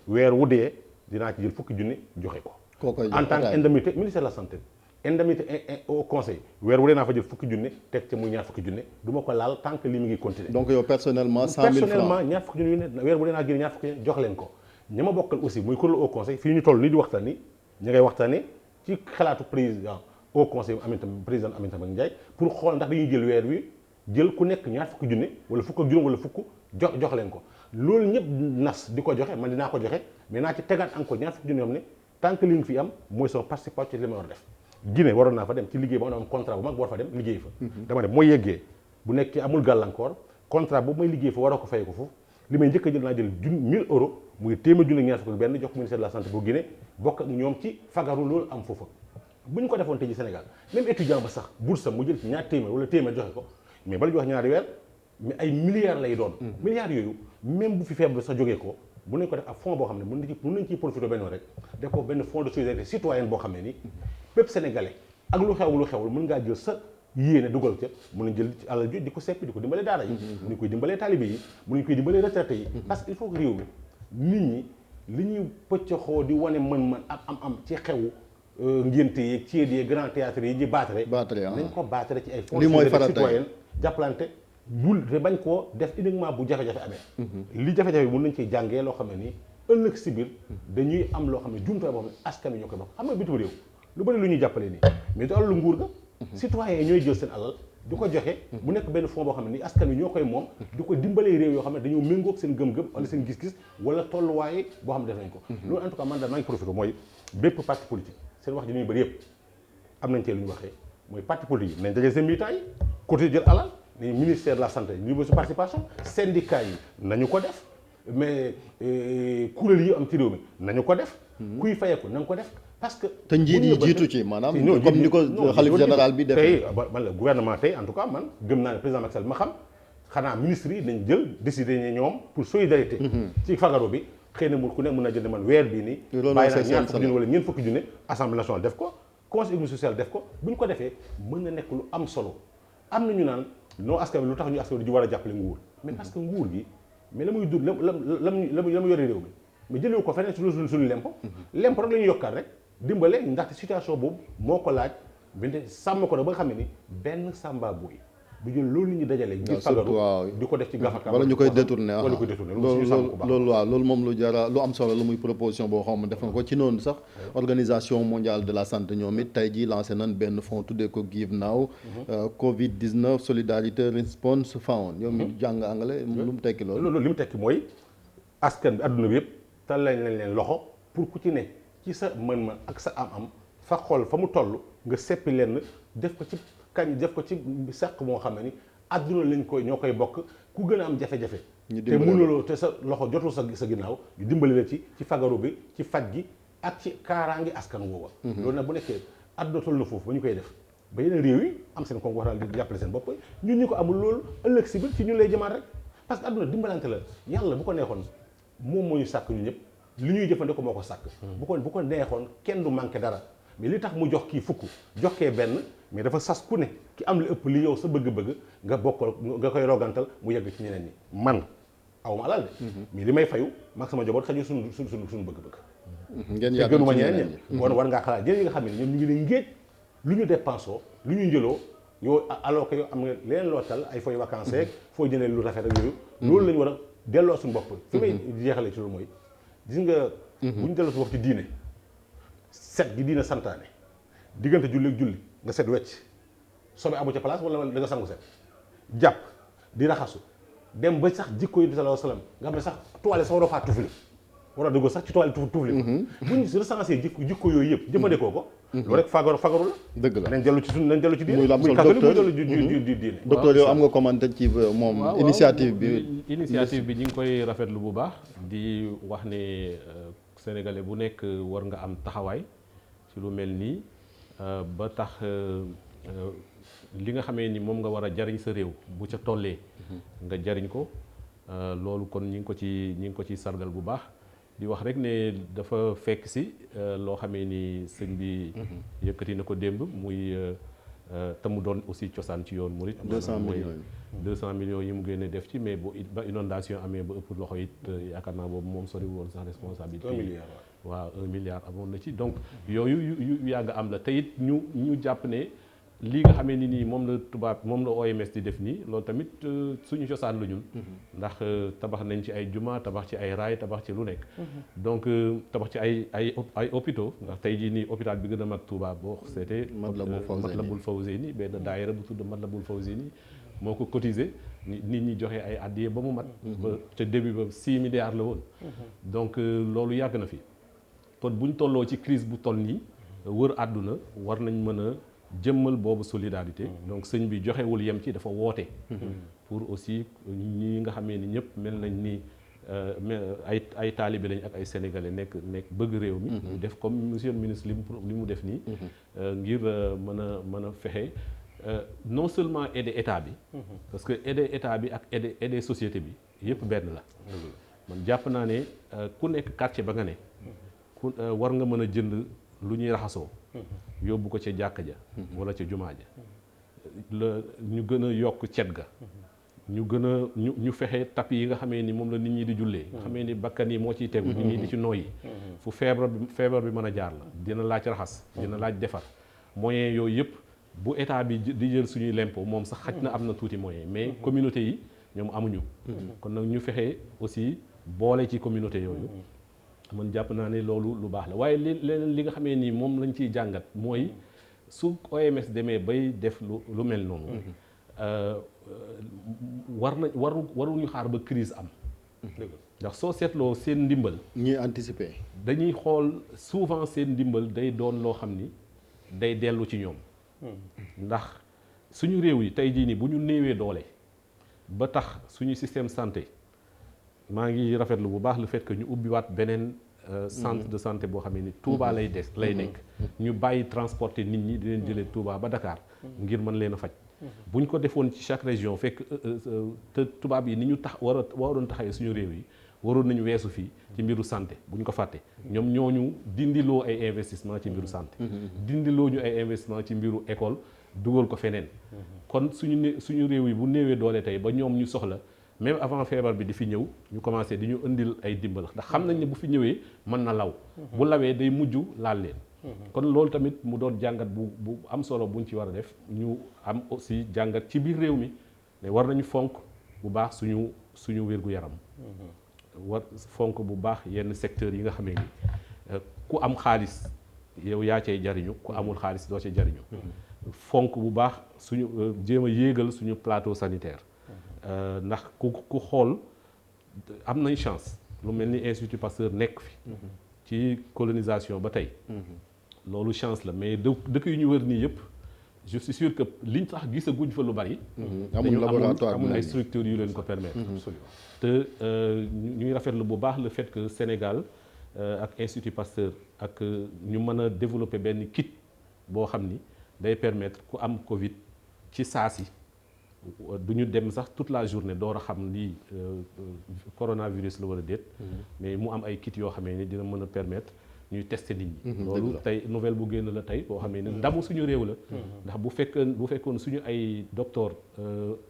weer wu dee dinaa ci jël fukki junni joxe ko en tant que indemnité ministère de la santé indemnité au conseil weer wu dee naa fa jël fukki junni teg ca muy ñaar fukki junni du ma ko laal tant que lii mi ngi continuer donc yow personnellement 100 000 francs ñaar fukki junni weer wu dee naa génne ñaar fukki junni jox leen ko ña ma bokkal aussi muy kuréel au conseil fii ñu toll nii di waxtaan ni ñu ngay waxtaanee ci xalaatu président au conseil président Aminata Mbengue Ndiaye pour xool ndax dañuy jël weer wi jël ku nekk ñaar fukki junni wala fukk ak juróom wala fukk jox leen ko loolu ñëpp nas di ko joxe man dinaa ko joxe mais naa ci tegaat encore ñaar fukki junni yoo xam ne tant que li nga fi am mooy sama participation ci li ma war a def Guinée waroon naa fa dem ci liggéey ba ma am contrat bu mag war fa dem liggéey fa dama ne bu ma yeggee bu nekkee amul gàllankoor contrat boobu may liggéey fa waroo ko fay ko foofu li may njëkk a jël naa jël 1000 euros muy téeméer junni ñaar fukk benn jox ko ministère de la santé bu Guinée bokk ak ñoom ci fagaru loolu am foofa bu ñu ko defoon tey ji Sénégal même étudiant ba sax bourse mu jël ci ñaar téeméer wala téeméer joxe ko mais bala ñu wax ñaari weer mais ay milliards lay doon milliards yooyu même bu fi feebar sax jógee ko bu nañ ko def ak fonds boo xam ne mën nañ ciy profité benn rek def ko benn fonds de solidarité citoyenne boo xam ne ni bépp sénégalais ak lu xewul mën ngaa jël sa yéene dugal ca mën nañ jël ci alal ji di ko seppi di ko dimbalee daara yi mën nañ koy dimbalee talibé yi mën nañ koy dimbalee retraité yi parce que il faut que réew mi nit ñi li ñuy pëccaxoo di wane mën-mën am ci xew ngénte yeeg ceet yeeg grand théâtre yi ji baatare nañ ko baatare ci ay fonds de solidarité citoyenne jàppalante bul te bañ koo def uniquement bu jafe-jafe amee li jafe-jafe bi mën nañ ciy jàngee loo xam ne nii ëllëg si biir dañuy am loo xam ne jumtuwaay boo xam ne askan wi ñoo koy bokk xam nga bitim réew lu bëri lu ñuy jàppalee nii mais du alalu nguur ga citoyen yi ñooy jël seen alal di ko joxe bu nekk benn fonds boo xam ne nii askan wi ñoo koy moom di ko dimbalee réew yoo xam ne dañoo méngoog seen gëm-gëm wala seen gis-gis wala tolluwaay boo xam ne def nañ ko loolu en tout cas man daal maa ngi profité mooy bépp parti politique seen wax ji ñuy bëri yëpp am nañ tee lu ñu waxee mooy parti politique yi nañ dajale seen militants yi côté jël alal ni ministère de la santé niveau de participation syndicat yi nañu ko def mais kuréel yi am ci réew mi nañu ko def kuy fayeeku na nga ko def parce que te njiit yi jiitu ci maanaam comme ni ko xalif général bi defee man la gouvernement tey en tout cas man gëm naa ne président Macky Sall ma xam xanaa ministre yi dañ jël décider ne ñoom pour solidarité ci fagaro bi xëy na mu ku ne mën na jënd man weer bii nii bàyyi naa ñaar fukki junne wala ñeent fukki junne assemblée nationale def ko conseil économique social def ko bu ñu ko defee mën na nekk lu am solo am na ñu naan non askan wi lu tax ñu askan wi di war a jàppale nguur mais parce que nguur gi mais la muy dund la mu yore réew mi mais jëlee ko feneen suñu lempo lempo rek la ñuy yokkaat rek dimbale ndaxte situation boobu moo ko laaj binte sàmm ko nag ba nga xam ne ni benn sàmba buy bu jël loolu li ñu dajale ngir fagaru di ko def ci gafaka wala ñu koy détourné wala ñu koy détourné loolu waaw loolu moom lu jara lu am solo lu muy proposition boo xam ne def na ko ci noonu sax organisation mondiale de la santé ñoom it tey jii lancé nañ benn fonds tuddee ko Give Now Covid 19 Solidarity Response Fund yow mi jàng anglais lu mu tekki loolu li mu tekki mooy askan bi adduna bi yëpp tal lañ leen loxo pour ku ci ne ci sa mën-mën ak sa am-am fa xool fa mu toll nga seppi leen def ko ci kañ def ko ci sàq moo xam ne ni adduna lañ koy ñoo koy bokk ku gën a am jafe-jafe te mënuloo te sa loxo jotul sa ginnaaw ñu dimbali la ci fagaru bi ci faj gi ak ci kaaraangi askan woowa loolu nag bu nekkee adduna toll na foofu ba ñu koy def ba yeneen réew yi am seen konko waral di jàppale seen bopp ñun ñu ko amul loolu ëllëg si biir ci ñun lay jëmaat rek parce que adduna dimbalante la yàlla bu ko neexoon moom moo ñu sàkk ñu ñëpp li ñuy jëfandikoo moo ko sàkk bu ko neexoon kenn du manqué dara mais li tax mu jox kii fukk jox kee benn mais dafa sas ku ne ki am lu ëpp li yow sa bëgg-bëgg nga bokkal nga koy rogantal mu yegg ci ñeneen ñi man aw ma alal de mais li may fayu mag sama njaboot xaju suñu bëgg-bëgg ngeen te gënuma ñeneen ñi kon war ngaa xalaat ñeneen yi nga xam ne ñoom ñu ngi ne ngéej lu ñu dépensoo lu ñu njëloo yow alors que yow am nga leneen loo tal ay fooy vacances rek foo jëlee lu rafet ak yooyu loolu la ñu war a delloo suñu bopp fi may jeexalee ci loolu mooy gis nga bu ñu delloo suñu bopp ci diine set gi diina santaane diggante julli ak julli nga set wecc sobe amu ca place wala da nga sangu set jàpp di raxasu dem ba sax jikko yi sallallahu alayhi wasallam nga xam ne sax toilette sax waroo faa tufli war a dugg sax ci toilette tufli ko bu ñu recensé jikko yooyu yëpp jëfandikoo ko loolu rek fagaru la dëgg la nañ dellu ci suñu nañ dellu ci diine muy muy catholique muy dellu ci diine docteur yow am nga commenté ci moom initiative bi ñu ngi koy rafetlu bu baax di wax ne sénégalais bu nekk war nga am taxawaay ci lu mel nii ba tax li nga xamee ni moom nga war a jariñ sa réew bu ca tollee nga jariñ ko loolu kon ñi ngi ko ci sargal bu baax di wax rek ne dafa fekk si loo xamee ni sëñ bi yëkkati na ko démb muy te mu doon aussi cosaan ci yoon murit 200 millions yi mu génne def ci mais ba inondation amee ba ëpp loxo it yaakaar naa boobu moom sori woon sax responsabilité waaw 1 milliard amoon na ci donc yooyu yu yàgg am la te it ñu jàpp ne lii nga xamee ni nii moom la OMS di def nii loolu tamit suñu cosaan la ñun ndax tabax nañ ci ay juma tabax ci ay raay tabax ci lu nekk donc tabax ci ay hôpitaux ndax tey jii nii hôpital bi gën a mag Touba boo seetee Matlabul Fawzeyni benn daayira bu tudd Matlabul Fawzeyni moo ko cotisé nit ñi joxe ay addiye ba mu mat ba ca début ba 6 milliards la woon donc loolu yàgg na fi kon buñ tolloo ci crise bu toll nii wër àdduna war nañ mën a jëmmal boobu solidarité donc sëñ bi joxewul yem ci dafa woote pour aussi ñi nga xamee ni ñëpp mel nañ ni ay taalibe lañ ak ay sénégalais nekk bëgg réew mi ñu def comme monsieur le ministre li mu def nii ngir mën a fexe non seulement aider état bi parce que aider état bi ak aider société bi yëpp benn la man jàpp naa ne ku nekk quartier ba nga ne war nga mën a jënd lu ñuy raxasoo yóbbu ko ca jàkka ja wala ca jumaa ja ñu gën a yokk cet ga ñu gën a ñu fexe tapis yi nga xamee ni moom la nit ñi di jullee nga xamee ni bakkan yi moo ciy tegu nit ñi di ci noyyi fu feebar bi mën a jaar la dina laaj raxas dina laaj defar moyen yooyu yëpp bu état bi di jël suñuy lempo moom sax xaj na am na tuuti moyen mais communauté yi ñoom amuñu kon nag ñu fexe aussi boole ci communauté yooyu man jàpp naa ne loolu lu baax la waaye leneen li nga xamee ni moom lañ ciy jàngat mooy su OMS demee bay def lu mel noonu waruñu xaar ba crise am ndax soo seetloo seen ndimbal ñuy anticiper dañuy xool souvent seen ndimbal day doon loo xam ni day dellu ci ñoom ndax suñu réew yi tey jii nii bu ñu néewee doole ba tax suñu système santé maa ngi rafetlu bu baax le fait que ñu ubbiwaat beneen centre de santé boo xam ne ni Touba lay nekk ñu bàyyi transporter nit ñi di leen jëlee Touba ba Dakar ngir mën leen a faj buñ ko defoon ci chaque région fekk te tubaab yi ni ñu waroon taxawee suñu réew yi waroon nañu weesu fii ci mbiru santé buñ ko fàtte ñoom ñooñu dindiloo ay investissement ci mbiru santé dindiloo ñu ay investissement ci mbiru école dugal ko feneen kon suñu réew yi bu néewee doole tey ba ñoom ñu soxla même avant feebar bi di fi ñëw ñu commencé di ñu indil ay dimbal ndax xam nañ ne bu fi ñëwee mën na law bu lawee day mujj laal leen kon loolu tamit mu doon jàngat bu am solo buñ ci war a def ñu am aussi jàngat ci biir réew mi ne war nañu fonk bu baax suñu wér-gu-yaram war fonk bu baax yenn secteurs yi nga xamee ni ku am xaalis yow yaa cay jariñu ku amul xaalis doo cay jariñu fonk bu baax suñu jéem a yéegal suñu plateau sanitaire ndax ku xool am nañ chance lu mel ni Institut Pasteur nekk fi ci colonisation ba tey loolu chance la mais dëkk yu ñu wër nii yëpp je suis sûr que liñ tax gisaguñ fa lu bari amul laboratoire amul ay structures yu leen ko permettre te ñu ngi rafetlu bu baax le fait que Sénégal ak Institut Pasteur ak ñu mën a développer benn kit boo xam ni day permettre ku am Covid ci saasi du ñu dem sax toute la journée door a xam lii coronavirus la wala déet mais mu am ay kit yoo xamee ni dina mën a permettre ñuy tester nit ñi loolu tey nouvelle bu génn la tey boo xamee ni ndamu suñu réew la ndax bu fekkoon suñu ay docteur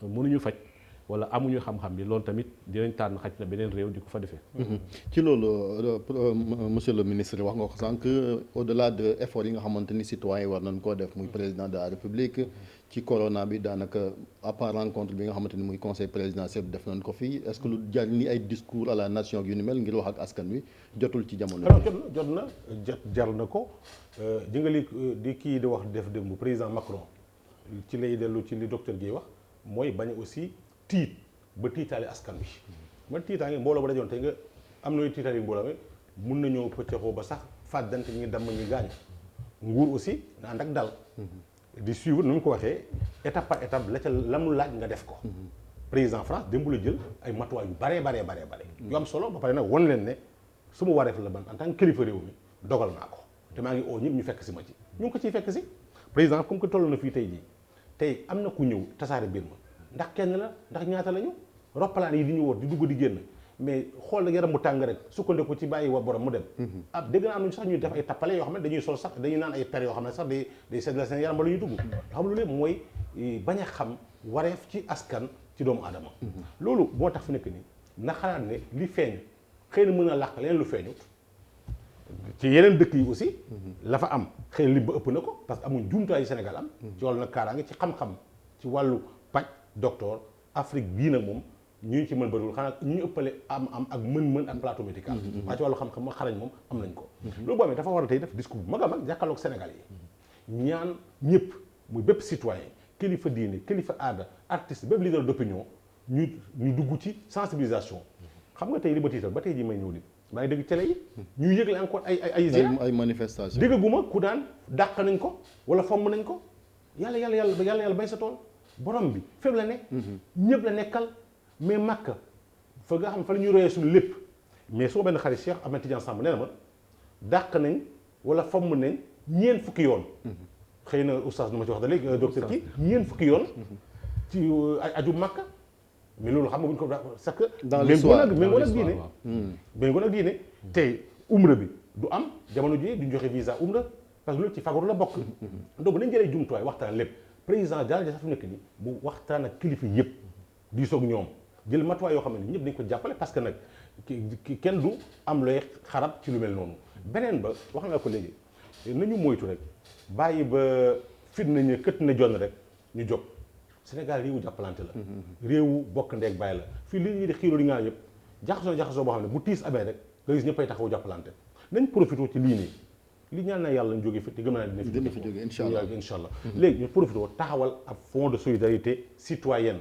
mënuñu faj wala amuñu xam-xam bi loolu tamit dinañ tànn xaj na beneen réew di ko fa defee. ci loolu monsieur le ministre wax nga ko sànq au-delà de effort yi nga xamante ni citoyen war nañ koo def muy président de la république ci corona bi daanaka à part rencontre bi nga xamante ni muy conseil présidentiel def nañ ko fii est-ce que lu jar ni ay discours à la nation ak yu ni mel ngir wax ak askan wi jotul ci jamono jar na ko ji nga li kii di wax def démb président Macron ci lay dellu ci li docteur Guèye wax mooy bañ aussi tiit ba tiitaale askan wi man tiitaange mbooloo ba dajoon tey nga am na tiitaale yu mbooloo mi mun nañoo pëccëxoo ba sax fàddante ñi damm ñi gaañu nguur aussi na ànd ak dal di suivre nu ñu ko waxee étape par étape la ca la mu laaj nga def ko président France démb la jël ay matuwaay yu bare yu am solo ba pare nag won leen ne su ma wareef la ban en tant que kilifa réew mi dogal naa ko te maa ngi oo ñëpp ñu fekk si ma ci ñu ngi ko ciy fekk si président comme que toll na fii tey jii tey am na ku ñëw tasaare mbir ma ndax kenn la ndax ñaata lañu roppalaan yi di ñu wóor di dugg di génn mais xool yaram bu tàng rek sukkandiku ci bàyyi wa borom mu dem dégg naa am nañu sax ñuy def ay tappale yoo xam ne dañuy sol sax dañuy naan ay per yoo xam ne sax day seddal seen yaram ba la ñuy dugg xam lu lépp mooy bañ a xam wareef ci askan ci doomu aadama loolu moo tax fi nekk nii na xalaat ne li feeñ xëy na mën a làq leen lu feeñu ci yeneen dëkk yi aussi la fa am xëy na li ba ëpp na ko parce que amuñ jumtuwaay yi Sénégal am ci wàllu nag kaaraange ci xam-xam ci wàllu paj docteur Afrique bii nag moom ñu ci mën bëriwul xanaa ñu ëppale am ak mën-mën ak plateau médical waaye ci wàllu xam-xam xarañ moom am nañ ko loolu boo amee dafa war a tey def discours bu mag a mag jàkkaarloog Sénégal yi ñaan ñëpp muy bépp citoyen kilifa diine kilifa aada artiste bépp leader d'opinion ñu dugg ci sensibilisation xam nga tey li ba tiital ba tey ji may ñëw li maa ngi dégg télé yi ñuy yëgle encore ay manifestation déggaguma ku daan dàq nañ ko wala fomm nañ ko yàlla bay sa tool borom bi fépp la ne ñëpp la nekkal mais Makka fa nga xam fa la ñuy royee suñu lépp mais suma benn xarit Cheikh Ahmed Tidiane Samb nee na ma dàq nañ wala fomm nañ ñeen fukki yoon xëy na oustaz nu ma ci wax da léegi docteur kii ñeen fukki yoon ci aju Makka mais loolu xam nga buñ ko parce que méngoo nag diine tey umra bi du am jamono ji duñ joxe visa umra parce que loolu ci fagaru la bokk donc nañ jëlee jumtuwaay waxtaan lépp président daal sax fi nekk ni bu waxtaan ak kilifa yëpp di soog ñoom jël matuwaay yoo xam ne ñëpp dañ ko jàppale parce que nag kenn du am looy xarab ci lu mel noonu beneen ba wax nga ko léegi nañu moytu rek bàyyi ba fit nañu kët na jonn rek ñu jóg Sénégal réewu jàppalante la réewu bokk ndeeg bàyyi la fii li ñuy di xiiroo di ngaa yëpp jaxasoo boo xam ne bu tiis amee rek nga gis ñëppay taxaw jàppalante nañ profité ci lii nii li ñaan na yàlla ñu jógee fi te gëm naa dina fi jóge incha allah léegi ñu profité taxawal ab fonds de solidarité citoyenne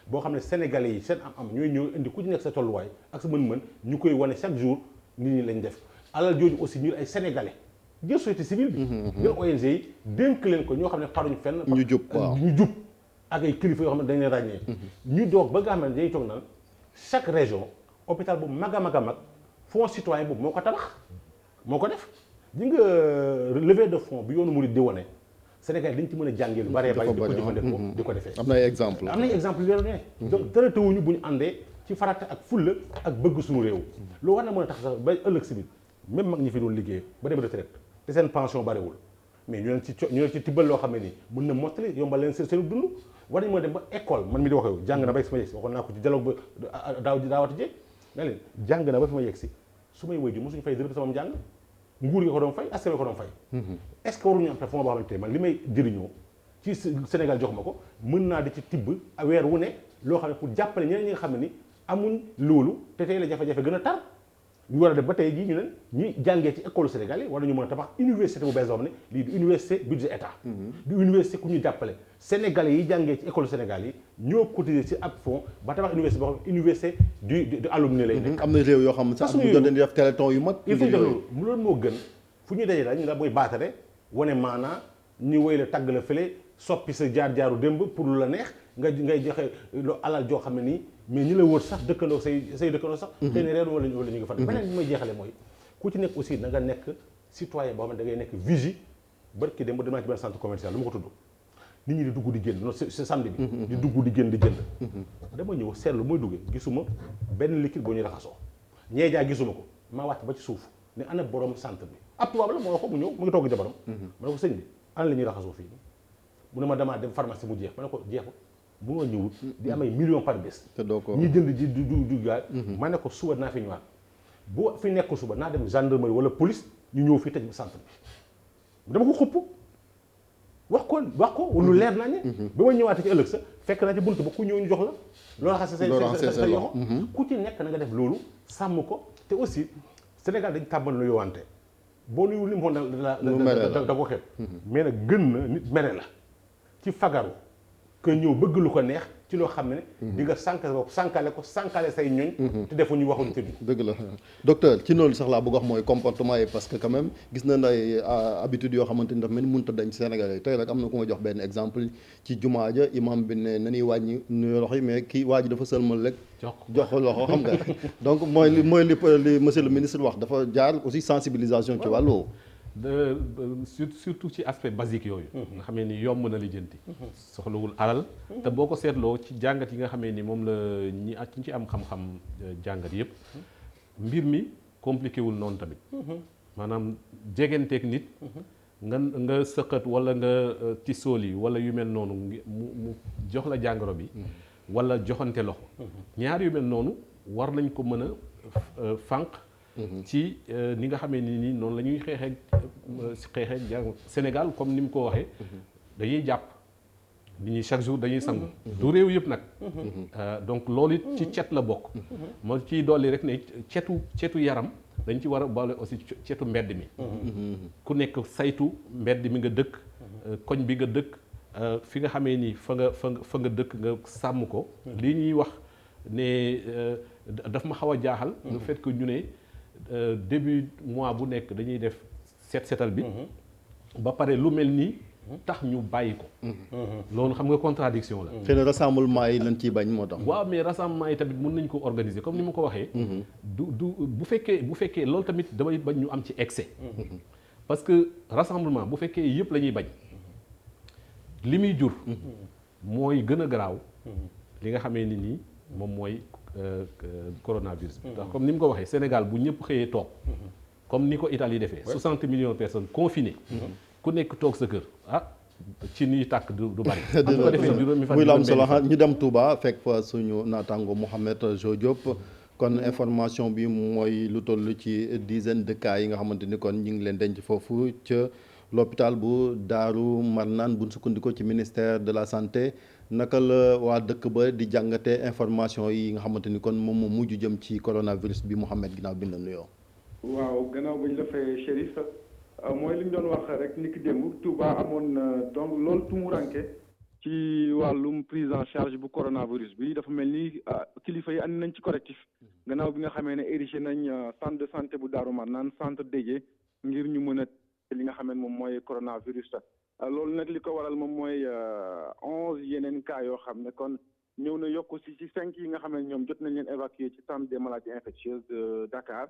boo xam ne sénégalais yi seen am ñooy ñëw indi ku ci nekk sa tolluwaay ak sa mën-mën ñu koy wane chaque jour nit ñi lañ def alal jooju aussi ñu ay sénégalais jël société civile bi jël ONG yi dénk leen ko ñoo xam ne faruñ fenn ñu jub ak ay kilifa yoo xam ne dañ leen ràññee ñu doog ba nga xam ne dañuy toog naan chaque région hôpital bu mag a mag a mag fonds citoyen boobu moo ko tabax moo ko def di nga levée de fonds bi yoonu murid di wane Sénégal dañ ci mën a jàngee lu bëree bëri di ko jëfandikoo di ko defee am na ay exemple yu leer ne donc traité wuñu bu ñu àndee ci farata ak fulla ak bëgg suñu réew loolu war na mën a tax sax ba ëllëg si biir même mag ñi fi doon liggéey ba dem retraite te seen pension bëriwul mais ñu leen ci tibbal loo xam ne nii mën na mottali yombal leen seen dund war nañu mën a dem ba école man mi di wax yow jàng na ba fi ma yegg si waxoon naa ko ci dialogue ba daawati jéeg nga leen jàng na ba fi ma yegg si su may wéy ju mosuñu fay dërëm sama jàng nguur gi ko doon fay askan ko doon fay est-ce que waruñu am fond boo xamante ne man li may jëriñoo ci Sénégal jox ma ko mën naa di ci tibb weer wu ne loo xam ne pour jàppale ñeneen ñi nga xam ne ni amuñ loolu te tey la jafe-jafe gën a tar ñu war a def ba tey jii ñu ne ñi jàngee ci école Sénégal yi war nañu mën a tabax université bu bees boo xam ne lii du université budget état du université ku ñu jàppale Sénégalais yi jàngee ci école Sénégal yi ñoo cotiser ci ab fonds ba tabax université boo xam ne université du alumni lay nekk am na réew yoo xam ne sax bu doon def téléthon yu mag il faut loolu moo gën fu ñu dajee daal ñu la mooy baatare wane maanaa ñu woy la tàgg la fële soppi sa jaar-jaaru démb pour lu la neex ngay joxe lu alal joo xam ne nii mais ñi la wër sax dëkkandoo say dëkkandoo sax xëy na reeru wala ñu ngi fa beneen bi may jeexale mooy ku ci nekk aussi da nga nekk citoyen boo xam ne da ngay nekk vigie barki dem ba dem naa ci benn centre commercial lu ma ko tudd nit ñi di dugg di génn non c'est samedi bi di dugg di génn di jënd dama ñëw seetlu mooy duggee gisuma benn liquide boo ñuy raxasoo ñee jaa gisuma ko maa wàcc ba ci suuf ne ana borom centre bi ab tubaab la moo wax ko mu ñëw mu ngi togg jabaram ma ne ko sëñ bi ana la ñuy raxasoo fii mu ne ma damaa dem pharmacie mu jeex ma ne ko jeexul bu ma ñëwut di am ay millions par bés. te doo ko ñi jënd ji du gaal. ma ne ko suba naa fi ñëwaat bu fi nekk suba naa dem gendarmerie wala police ñu ñëw fi tëj centre bi dama ko xupp wax ko lu leer naa ne. ba ma ñëwaatee ci ëllëg sa fekk naa ci buntu ba ku ñëw ñu jox la. loolu raxas say yoxo ku ci nekk na nga def loolu sàmm ko te aussi Sénégal dañ tàmbal nu yowante boo nuyul li mu da ko xeeb mais nag gën na nit mere la ci fagaru que ñëw bëgg lu ko neex ci loo xam ne di nga sànkale ko sànkale say ñoñ te defuñu waxuñu te dëgg la docteur ci loolu sax laa bëgg wax mooy comportement yi parce que quand même gis na ay habitude yoo xamante ni dafa mel ni mënut a dañ Sénégal yi tey rek am na ku ma jox benn exemple ci jumaa ja imam bi ne nañuy wàññi nuyu loxo yi mais kii waa ji dafa sëlmal rek jox loxo xam nga donc mooy li monsieur le ministre wax dafa jaar aussi sensibilisation ci wàllu surtout ci aspect basique yooyu nga xamee ni yomb na lijjanti soxlawul alal te boo ko seetloo ci jàngat yi nga xamee ni moom la ñi ci am xam-xam jàngat yëpp mbir mi compliqué wul noonu tamit maanaam jegenteeg nit nga sëqat wala nga tisooli wala yu mel noonu mu jox la jàngoro bi wala joxante loxo ñaar yu mel noonu war nañ ko mën a fànq ci ni nga xamee ni nii noonu la ñuy xeexee Sénégal comme ni mu ko waxee dañuy jàpp nit ñi chaque jour dañuy sangu du réew yëpp nag donc loolu it ci cet la bokk ma ciy dolli rek ne cetu yaram dañ ci war a boole aussi cetu mbedd mi ku nekk saytu mbedd mi nga dëkk koñ bi nga dëkk fi nga xamee ni fa nga dëkk nga sàmm ko lii ñuy wax ne daf ma xaw a jaaxal le fait que ñu ne début mois bu nekk dañuy def setal bi ba pare lu mel nii tax ñu bàyyi ko loolu xam nga contradiction la xëy na rassemblement yi lañ ciy bañ moo tax waaw mais rassemblement yi tamit mën nañ ko organiser comme ni ma ko waxee du bu fekkee loolu tamit damay bañ ñu am ci excès parce que rassemblement bu fekkee yëpp la ñuy bañ li muy jur mooy gën a garaaw li nga xamee ni nii moom mooy coronavirus bi ndax comme ni mu ko waxee Sénégal bu ñëpp xëyee toog comme ni ko Italie defee 60 millions de personnes confinées ku nekk toog sa kër ci nii tàkk du bari bu ko defee juróomi fan muy la am solo ñu dem Touba fekk fa suñu naataango Mouhamed Jo Diop kon information bi mooy lu toll ci dizaine de cas yi nga xamante ni kon ñu ngi leen denc foofu ca l'hôpital bu Daaru Marnaan bu sukkandikoo ci ministère de la santé naka la waa dëkk ba di jàngatee information yi nga xamante ni kon moom moo mujj jëm ci coronavirus bi Mouhamed ginnaaw bi la nuyoo. waaw gannaaw ba ñu la fay Chérif mooy li ñu doon wax rek niki démb Touba amoon donc loolu tumuranke ci wàllum prise en charge bu coronavirus bi dafa mel ni kilifa yi andi nañ ci correctif gannaaw bi nga xamee ne érigé nañ centre de santé bu Daaru Marnaan centre dédié ngir ñu mën a li nga xam ne moom mooy coronavirus loolu nag li ko waral moom mooy 11 yeneen cas yoo xam ne kon ñëw na yokk ci 5 yi nga xam ne ñoom jot nañ leen évacuer ci centre des maladies infectieuses de Dakar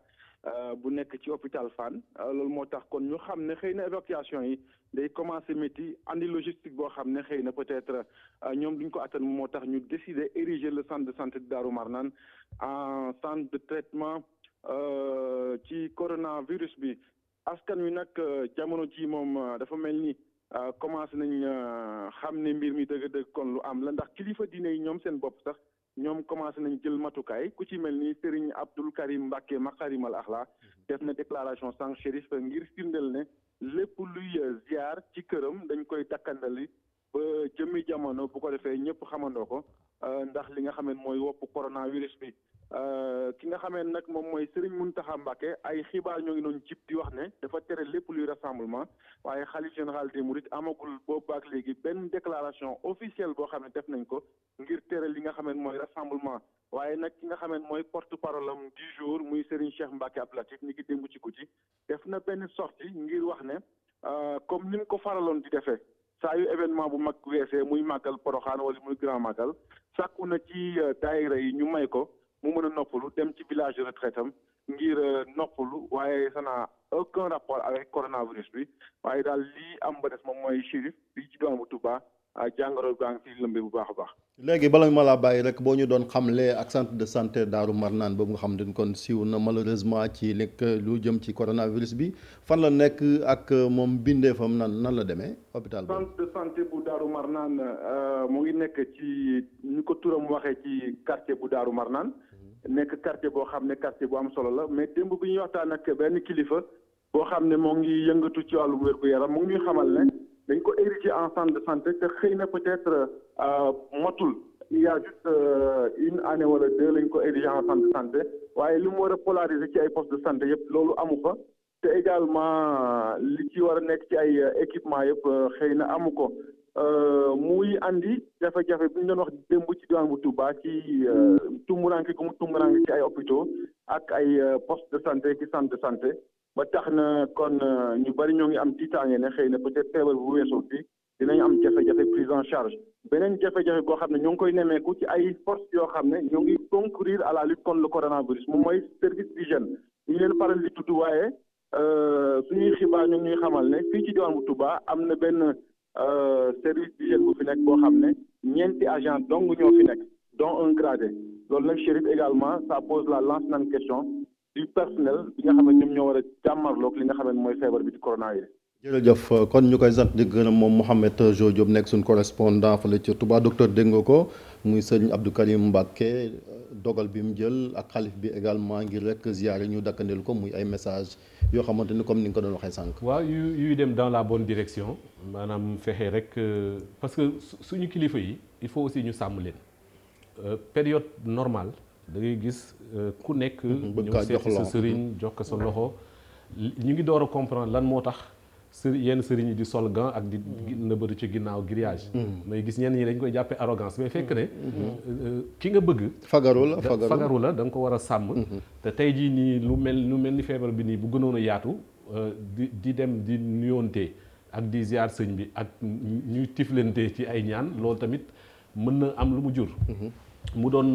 bu nekk ci hôpital Fann loolu moo tax kon ñu xam ne xëy na évacuation yi day commencer métti andi logistique boo xam ne xëy na peut-être ñoom duñ ko attan moo tax ñu décider ériger le centre de santé de Darou Marnane en centre de traitement ci coronavirus bi. askan wi nag jamono ji moom dafa mel ni commencé nañ xam ne mbir mi dëgg-dëgg kon lu am la ndax kilifa diine yi ñoom seen bopp sax ñoom commencé nañ jël matukaay ku ci mel ni Serigne Abdoul Karim Mbacké Makarimal Akhla def na déclaration sans Chérif ngir firndeel ne lépp luy ziar ci këram dañ koy dakkandali ba jëmmi jamono bu ko defee ñëpp xamandoo ko ndax li nga xam ne mooy wopp coronavirus bi. ki nga xamee nag moom mooy Serigne Mountakha Mbacké ay xibaar ñoo ngi doon jib di wax ne dafa tere lépp luy rassemblement waaye xalif général des mourides amagul boobu ak léegi benn déclaration officielle boo xam ne def nañ ko ngir tere li nga xam ne mooy rassemblement waaye nag ki nga xam ne mooy porte parole am du jour muy Serigne Cheikh Mbacké Abdou Latif ni ki démb ci guddi def na benn sortie ngir wax ne comme ni mu ko faraloon di defee saa yu événement bu mag weesee muy màggal Porokhane wala muy grand màggal sàkku na ci daayira yi ñu may ko mu mën a noppalu dem ci village de retraite am ngir noppalu waaye ça n'a aucun rapport avec coronavirus bi waaye daal lii am ba des moom mooy Chérif bi ci doon bu Touba jàngoro baa ngi fi lëmbe bu baax a baax. léegi bala ma laa bàyyi rek boo ñu doon xamle ak centre de santé Daaru Marnaan boobu nga xam ne kon siiw na malheureusement ci lekk lu jëm ci coronavirus bi fan la nekk ak moom bindeefam nan la demee hôpital boobu. centre de santé bu Daaru Marnaan mu ngi nekk ci ñu ko turam waxee ci quartier bu Daaru Marnaan nekk quartier boo xam ne quartier bu am solo la mais démb bi ñuy waxtaan ak benn kilifa boo xam ne moo ngi yëngatu ci wàllum wér-gu-yaram mu ngi ñuy xamal ne dañ ko érigé en centre de santé te xëy na peut-être motul il y a juste une année wala deux lañ ko érigé en centre de santé waaye li mu war a polariser ci ay postes de santé yëpp loolu amu fa te également li ci war a nekk ci ay équipement yëpp xëy na amu ko muy andi jafe-jafe bi ñu doon wax démb ci diwaan bu Touba ci tumuranke gu mu tumuranke ci ay hôpitaux ak ay postes de santé ci centre de santé ba tax na kon ñu bari ñoo ngi am tiitaange ne xëy na peut-être feebar bu weesoo fi dinañ am jafe-jafe prise en charge beneen jafe-jafe boo xam ne ñoo ngi koy nemmeeku ci ay forces yoo xam ne ñoo ngi concourir à la lutte contre le coronavirus moom mooy service d'hygiène ñu leen faral di tudd waaye suñuy xibaar ñu ngi ñuy xamal ne fii ci diwaan bu Touba am na benn service d'hygiène bu fi nekk boo xam ne ñeenti agent dong ñoo fi nekk dont un gradé loolu nag Chérif également ça pose la lance nan question du personnel bi nga xam ne ñoom ñoo war a jàmmarloog li nga xam ne mooy feebar bi di coronavirus. jërëjëf kon ñu koy sant di gërëm moom Mouhamed Jo Diop nekk suñu correspondant fële ci Touba docteur dégg nga ko muy sëñ Abdou Karim Mbacké dogal bi mu jël ak xalif bi également ngir rek ziyaare ñu dakkandeel ko muy ay message yoo xamante ni comme ni nga ko doon waxee sànq. waaw yuy dem dans la bonne direction maanaam fexe rek parce que suñu kilifa yi il faut aussi ñu sàmm leen période normale da ngay gis ku nekk. ñëw seeti sa sëriñ jox ko sa loxo ñu ngi door a comprendre lan moo tax. yenn sëriñ yi di sol gant ak di nëbbatu ci ginnaaw grillage mais gis ñenn ñi dañ koy jàppee arrogance mais fekk ne ki nga bëgg fagaru la da nga ko war a sàmm te tey jii nii lu mel ni feebar bi nii bu gënoon a yaatu di dem di nuyoonte ak di ziar sëñ bi ak ñuy tiflante ci ay ñaan loolu tamit mën na am lu mu jur mu doon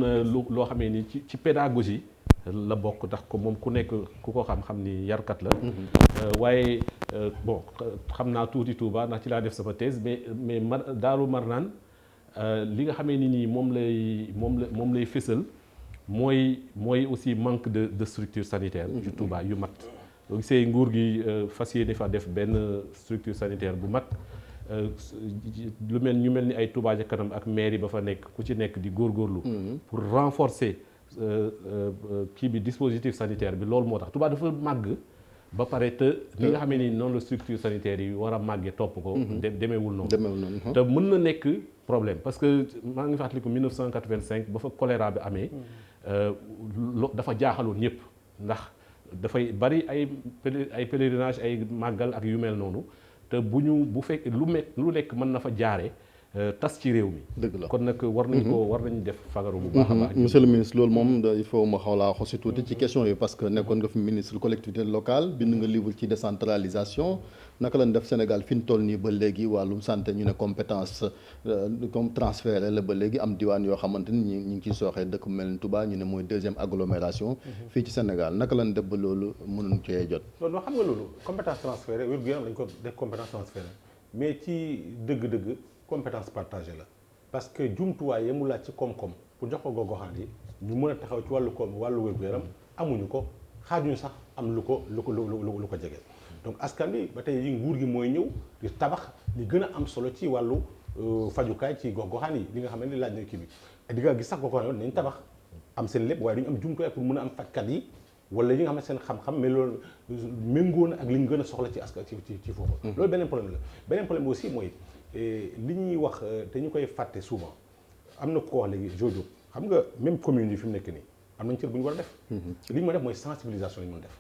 loo xamee ni ci pédagogie la bokk ndax ko moom ku nekk ku ko xam ni yarkat la waaye bon xam naa tuuti Touba ndax ci laa def sama thèse mais Daaru Marnaan li nga xamee ni nii moom lay fësal mooy aussi manque de structure sanitaire ci Touba yu mat boo gisee nguur gi fas yéene fa def benn structure sanitaire bu mat ñu mel ni ay Touba ca kanam ak mairie ba fa nekk ku ci nekk di góorgóorlu pour renforcer kii bi dispositif sanitaire bi loolu moo tax Touba dafa màgg ba pare te li nga xamee ni noonu la structure sanitaire yi war a màggee topp ko demeewul noonu te mën na nekk problème parce que maa ngi fàttaliku 1985 ba fa choléra bi amee dafa jaaxaloon ñëpp ndax dafay bari ay pèlerinage ay màggal ak yu mel noonu te bu fekk lu nekk mën na fa jaare tas ci réew mi. dëgg la kon nag war nañu def fagaru bu baax a baax. monsieur le ministre loolu moom il faut ma xaw laa xosi tuuti ci question yi parce que nekkoon nga fi ministre collectivité locale bind nga livre ci décentralisation naka lañ def Sénégal fi ñu toll nii ba léegi wàllum santé ñu ne compétence comme transféré la ba léegi am diwaan yoo xamante ni ñu ngi ciy sooxee dëkk mel ni Touba ñu ne mooy deuxième agglomération. fii ci Sénégal naka lañ def ba loolu mënuñ cee jot. loolu xam nga loolu compétence transférée wér-gu-yaram dañ ko def compétence transférée mais ci dëgg-dëgg. compétence partagée la parce que jumtuwaay yi mu laaj ci koom-koom pour jox ko gox-goxaan yi ñu mën a taxaw ci wàllu wér-gu-yaram amuñu ko xaajuñu sax am lu ko jege donc askan bi ba tey yi nguur gi mooy ñëw di tabax li gën a am solo ci wàllu fajukaay ci gox-goxaan yi li nga xam ne laaj na kii bi di nga gis sax gox-goxaan yi nañ tabax am seen lépp waaye duñu am jumtuwaay pour mën a am fajkat yi wala yi nga xam ne seen xam-xam mais loolu méngoo na ak li ñu gën a soxla ci askan ci foofu loolu beneen problème la beneen problème aussi mooy li ñuy wax te ñu koy fàtte souvent am na ko wax léegi Jojo xam nga même commune yi fi mu nekk nii am nañ cër bu ñu war a def li ñu mën a def mooy sensibilisation la ñu mën a def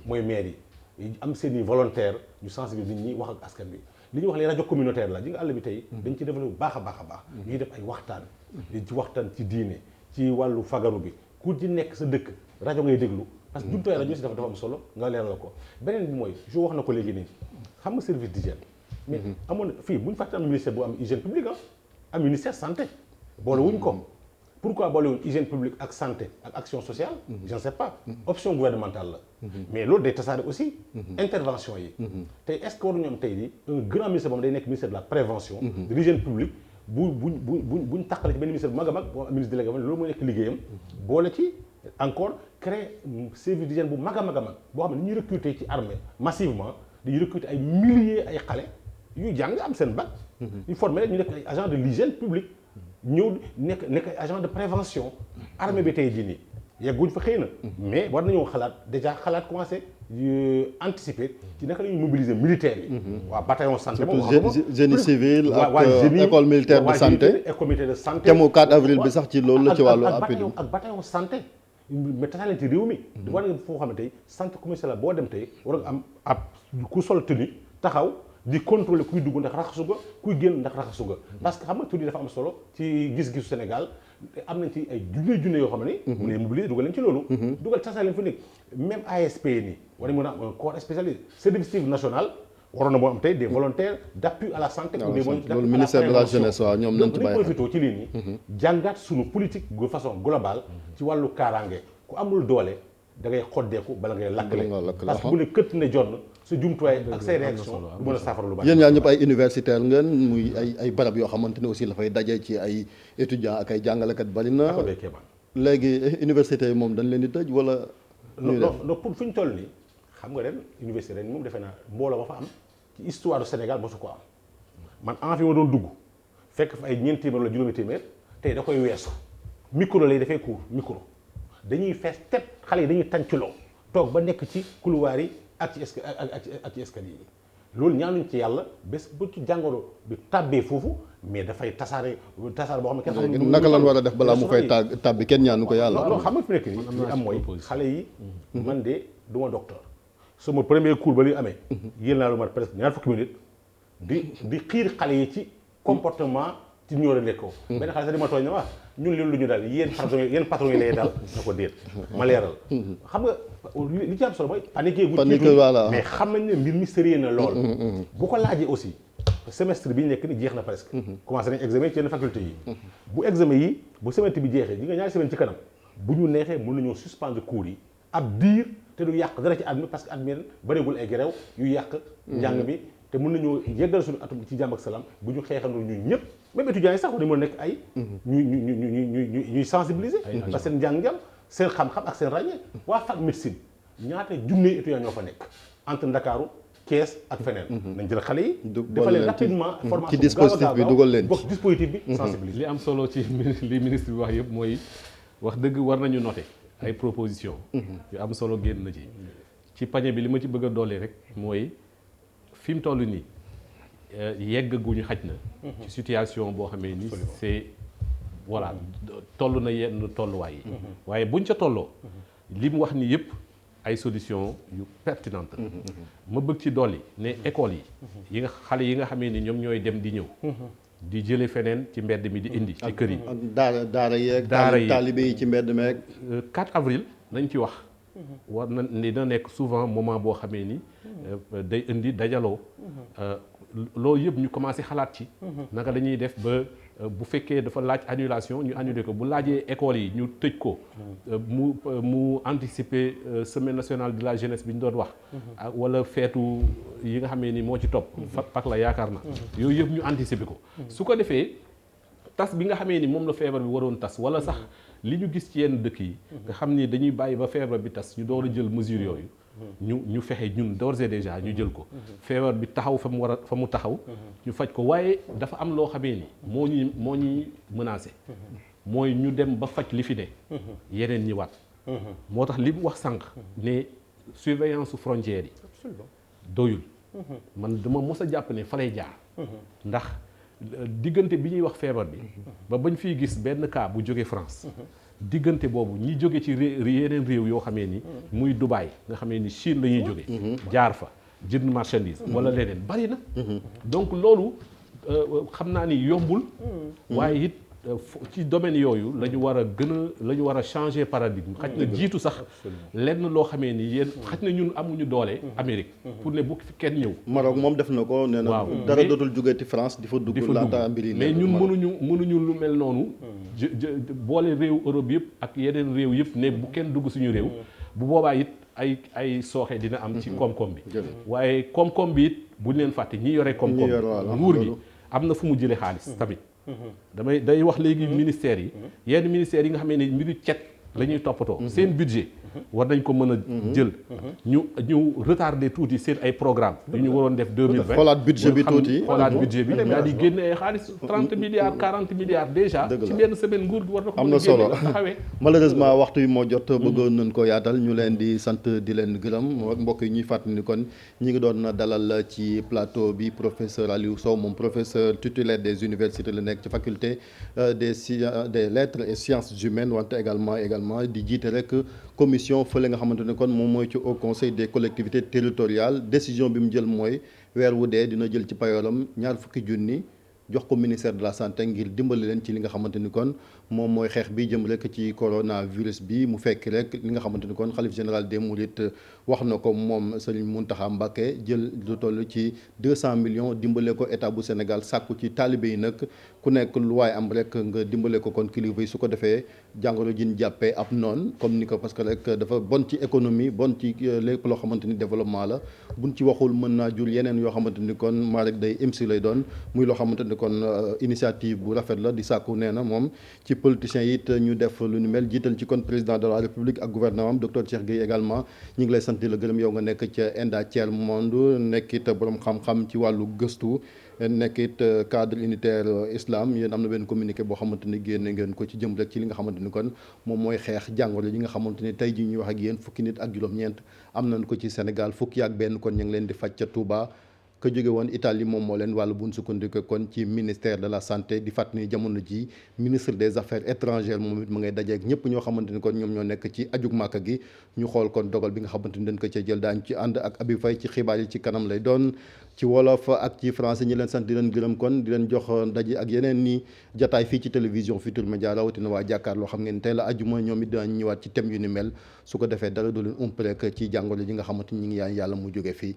mooy maire yi am seen i volontaire ñu sensibiliser nit ñi wax ak askan bi li ñuy wax les rajo communautaire la ji nga àll bi tey dañ ci développé bu baax a baax ñuy def ay waxtaan ci diine ci wàllu fagaru bi ku ci nekk sa dëkk rajo ngay déglu parce que jumtuwaay rajo si dafa am solo nga leeral ko beneen bi mooy jo wax na ko léegi nii xam nga service d'hygiène mais amoon fii bu ñu fàtte am ministère bu am hygiène publique am ministère santé boole wuñ ko pourquoi boole wuñ hygiène publique ak santé ak action sociale je ne sais pas option gouvernementale la mais loolu day tasaare aussi intervention yi tey est-ce que waruñu am tey di un grand ministère boobu day nekk ministère de la prévention de l'hygiène publique buñ tàqale ci benn ministère bu mag a mag boo am ministre délégué loolu mooy nekk liggéeyam boole ci encore créer service d'hygiène bu mag a mag boo xam ne ni ñuy recruter ci armée massivement dañuy recruter ay milliers ay xale yu jàng am seen bac ñu formé ñu nekk ay agent de l'hygiène publique ñëw nekk ay agent de prévention armée bi tey jii nii yegguñ fa xëy na mais war nañoo xalaat déjà commencé anticiper ci naka la ñuy mobiliser militaires yi waa bataillon santé moom génie civil ak école militaire de santé et comité de santé te mu 4 avril bi sax ci loolu la ci wàllu appui ak bataillon santé mais tasaale ci réew mi war nga foo xam ne tey centre commercial boo dem tey war nga am ab ku sol tenue taxaw di contrôler kuy dugg ndax raxasu nga kuy génn ndax raxasu nga parce que xam nga tenue dafa am solo ci gis-gisu Sénégal am nañ ci ay junne yoo xam ne mu ne mobiliser dugal leen ci loolu dugal tasaale leen fu nekk même ASP nii war nañ mën a am un corps spécialisé service civique national waroon na moo am tey des volontaires d'appui à la santé loolu ministère de la jeunesse waaw ñoom nañ ci bàyyi profité ci lii nii jàngaat suñu politique de façon globale ci wàllu kaaraange ku amul doole da ngay xoddeeku bala ngay lakkale parce que bu ne këtt ne jonn sa jumtuwaay ak say réaction du mën a saafara lu bari yéen ñaa ñëpp ay universitaire ngeen muy ay barab yoo xamante ne aussi dafay daje ci ay étudiants ak ay jàngalekat bari na léegi université yi moom dañ leen di tëj wala non pour fi ñu toll nii xam nga ren université ren moom defe naa mbooloo ba fa am ci histoire du Sénégal mosu ko am man en fi ma doon dugg fekk fa ay ñeenti téeméer wala juróomi téeméer tey da koy weesu micro lay dafay cours micro dañuy fees tep xale yi dañuy tàncaloo toog ba nekk ci couloir yi ak ci escalier yi loolu ñaanuñ ci yàlla bés bu ci jàngoro bi tàbbee foofu mais dafay tasaare boo xam ne kenn xamul naka lan war a def balaa mu fay tàbbi kenn ñaanu ko yàlla non xam nga fi nekk nii li am mooy xale yi man de du ma docteur sama premier cours ba li amee yéen naa lu mat presque ñaar fukki minutes di xiir xale yi ci comportement ci ñoo a lekkoo benn xale sax di ma tooñ ne wax ñun leen lu ñu daal yéen patron yi lay daal na ko déet ma leeral xam nga li ci am solo mooy panique mais xam nañ ne mbir mi sérieux na lool bu ko laajee aussi semestre bi ñu nekk ni jeex na presque commencé nañ examen ci yenn faculté yi bu examen yi bu semestre bi jeexee ñi nga ñaari semaine ci kanam bu ñu neexee mën nañoo suspendre cours yi ab diir te du yàq dara ci admi parce que admi bëreegul ay grève yu yàq njàng mi te mën nañoo yeggal suñu atum ci jàmm ak salaam bu ñu xeexandoo ñun ñëpp même étudiants yi sax war nañu mën a nekk ay ñuy sensibiliser parce que seen njàng-njàng seen xam-xam ak seen ràññee waa fac médecine ñaata junne étudiants ñoo fa nekk entre Ndakaaru Thiès ak feneen nañ jël xale yi defal leen rapidement formation ci dispositif bi dugal leen bokk dispositif bi sensibiliser li am solo ci li ministre bi wax yëpp mooy wax dëgg war nañu noter ay proposition yu am solo génn na ci pañe bi li ma ci bëgg a doole rek mooy fi mu toll nii yeggaguñu xaj na ci situation boo xamee ni c'est voilà toll na yenn tolluwaay yi waaye buñ ca tolloo li mu wax ni yëpp ay solution yu pertinente ma bëgg ci dolli ne école yi nga xale yi nga xamee ni ñoom ñooy dem di ñëw di jële feneen ci mbedd mi di indi ci kër yi daara yeeg taalibe yi ci mbedd meeg 4 avril nañ ci wax war na dina nekk souvent moment boo xamee ni day indi dajaloo loolu yëpp ñu commencé xalaat ci naka dañuy def ba bu fekkee dafa laaj annulation ñu annulé ko bu laajee école yi ñu tëj ko mu anticiper semaine nationale de la jeunesse bi ñu doon wax wala feetu yi nga xamee ni moo ci topp pak la yaakaar na yooyu yëpp ñu anticiper ko su ko defee tas bi nga xamee ni moom la feebar bi waroon tas wala sax li ñu gis ci yenn dëkk yi nga xam ni dañuy bàyyi ba feebar bi tas ñu door a jël mesure yooyu ñu fexe ñun d'ores et déjà ñu jël ko feebar bi taxaw fa mu taxaw ñu faj ko waaye dafa am loo xamee ni moo ñuy menacé mooy ñu dem ba faj li fi ne yeneen ñi waat moo tax li mu wax sànq ne surveillance frontières yi doyul man dama mos a jàpp ne fa lay jaar ndax diggante bi ñuy wax feebar bi ba bañ fiy gis benn cas bu jóge France diggante boobu ñi jóge ci yeneen réew yoo xamee ni muy Dubaï nga xamee ni Chine la ñuy jóge jaar fa jënd marchandise wala leneen bari na donc loolu xam naa ni yombul waaye it ci domaine yooyu la ñu war a gën a la ñu war a changer paradigme xaj na jiitu sax lenn loo xamee ni yéen xaj na ñun amuñu doole Amérique pour ne bu fi kenn ñëw Maroc moom def na ko nee na dara dootul jógeti France di fa dugg laata mbir yi mais ñun mënuñu lu mel noonu boole réew Europe yëpp ak yeneen réew yëpp ne bu kenn dugg suñu réew bu boobaa it ay sooxe dina am ci koom-koom bi waaye koom-koom bi it buñ leen fàtte ñi yore koom-koom nguur gi am na fu mu jële xaalis tamit day wax léegi ministères yi yenn ministères yi nga xam ne mbiru cet la ñuy toppatoo. seen budget war nañ ko mën a jël. ñu retardé tuuti seen ay programme yu ñu waroon def 2020. xoolaat budget bi tuuti xoolaat budget bi daal di génne ay xaalis 30 milliards 40 milliards déjà. ci benn semaine nguur gi war na ko mën a génne taxawee. malheureusement waxtu yi moo jot bëggoon nañ ko yaatal ñu leen di sant di leen gërëm mbokk yi ñuy fàttali ni kon ñi ngi doon dalal ci plateau bi professeur Aliou Sow moom professeur titulaire des universités la nekk ci faculté des lettres et sciences humaines wante également di jiite rek commission fële nga xamante ne kon moom mooy ci au conseil des collectivités territoriales décision bi mu jël mooy weer wu dee dina jël ci payooram 20 junni jox ko ministère de la santé ngir dimbali leen ci li nga xamante ni kon moom mooy xeex bi jëm rek ci coronavirus bi mu fekk rek li nga xamante ni kon xalif général des mourides wax na ko moom Serigne Mountakha Mbacké jël lu toll ci 200 millions dimbale ko état bu Sénégal sàkku ci taalibe yi nag ku nekk lu waay am rek nga dimbale ko kon kilifa yi su ko defee jàngoro ji ñu jàppee ab noonu comme ni ko parce que rek dafa bon ci économie bon ci lépp loo xamante ni développement la buñ ci waxul mën naa jur yeneen yoo xamante ni kon maa rek day imsi lay doon muy loo xamante ni kon initiative bu rafet la di sàkku nee na moom ci politiciens yi it ñu def lu ñu mel jiital ci kon président de la république ak gouvernement am docteur Cheikh Gueye également ñu ngi lay sant di la gërëm yow nga nekk ca ENDA Tiers Monde nekkit borom xam-xam ci wàllu gëstu nekkit cadre unitaire islam yéen am na benn communiqué boo xamante ni génne ngeen ko ci jëm rek ci li nga xamante ni kon moom mooy xeex jàngoro yi nga xamante ni tey jii ñuy wax ak yéen fukki nit ak juróom-ñeent am nañ ko ci Sénégal fukki ak benn kon ñu ngi leen di faj ca Touba. ka jóge woon Italie moom moo leen wàllu buñ sukkandiku kon ci ministère de la santé di fàttali ni jamono ji ministre des affaires étrangères moom it mu ngay dajeek ñëpp ñoo xamante ni kon ñoom ñoo nekk ci ajug màkka gi ñu xool kon dogal bi nga xamante ni dañ ko cee jël daañu ci ànd ak Abi Faye ci xibaar yi ci kanam lay doon ci wolof ak ci français ñi leen sant di leen gërëm kon di leen jox ndaje ak yeneen ni jataay fii ci télévision Futurs Médias rawatina waa jàkkaarloo xam ngeen tey la ajuma ñoom it daañu ñëwaat ci thème yu ni mel su ko defee dara du leen ump rek ci jàngoro ji nga xamante ni ñi ngi yaan yàlla mu jóge fii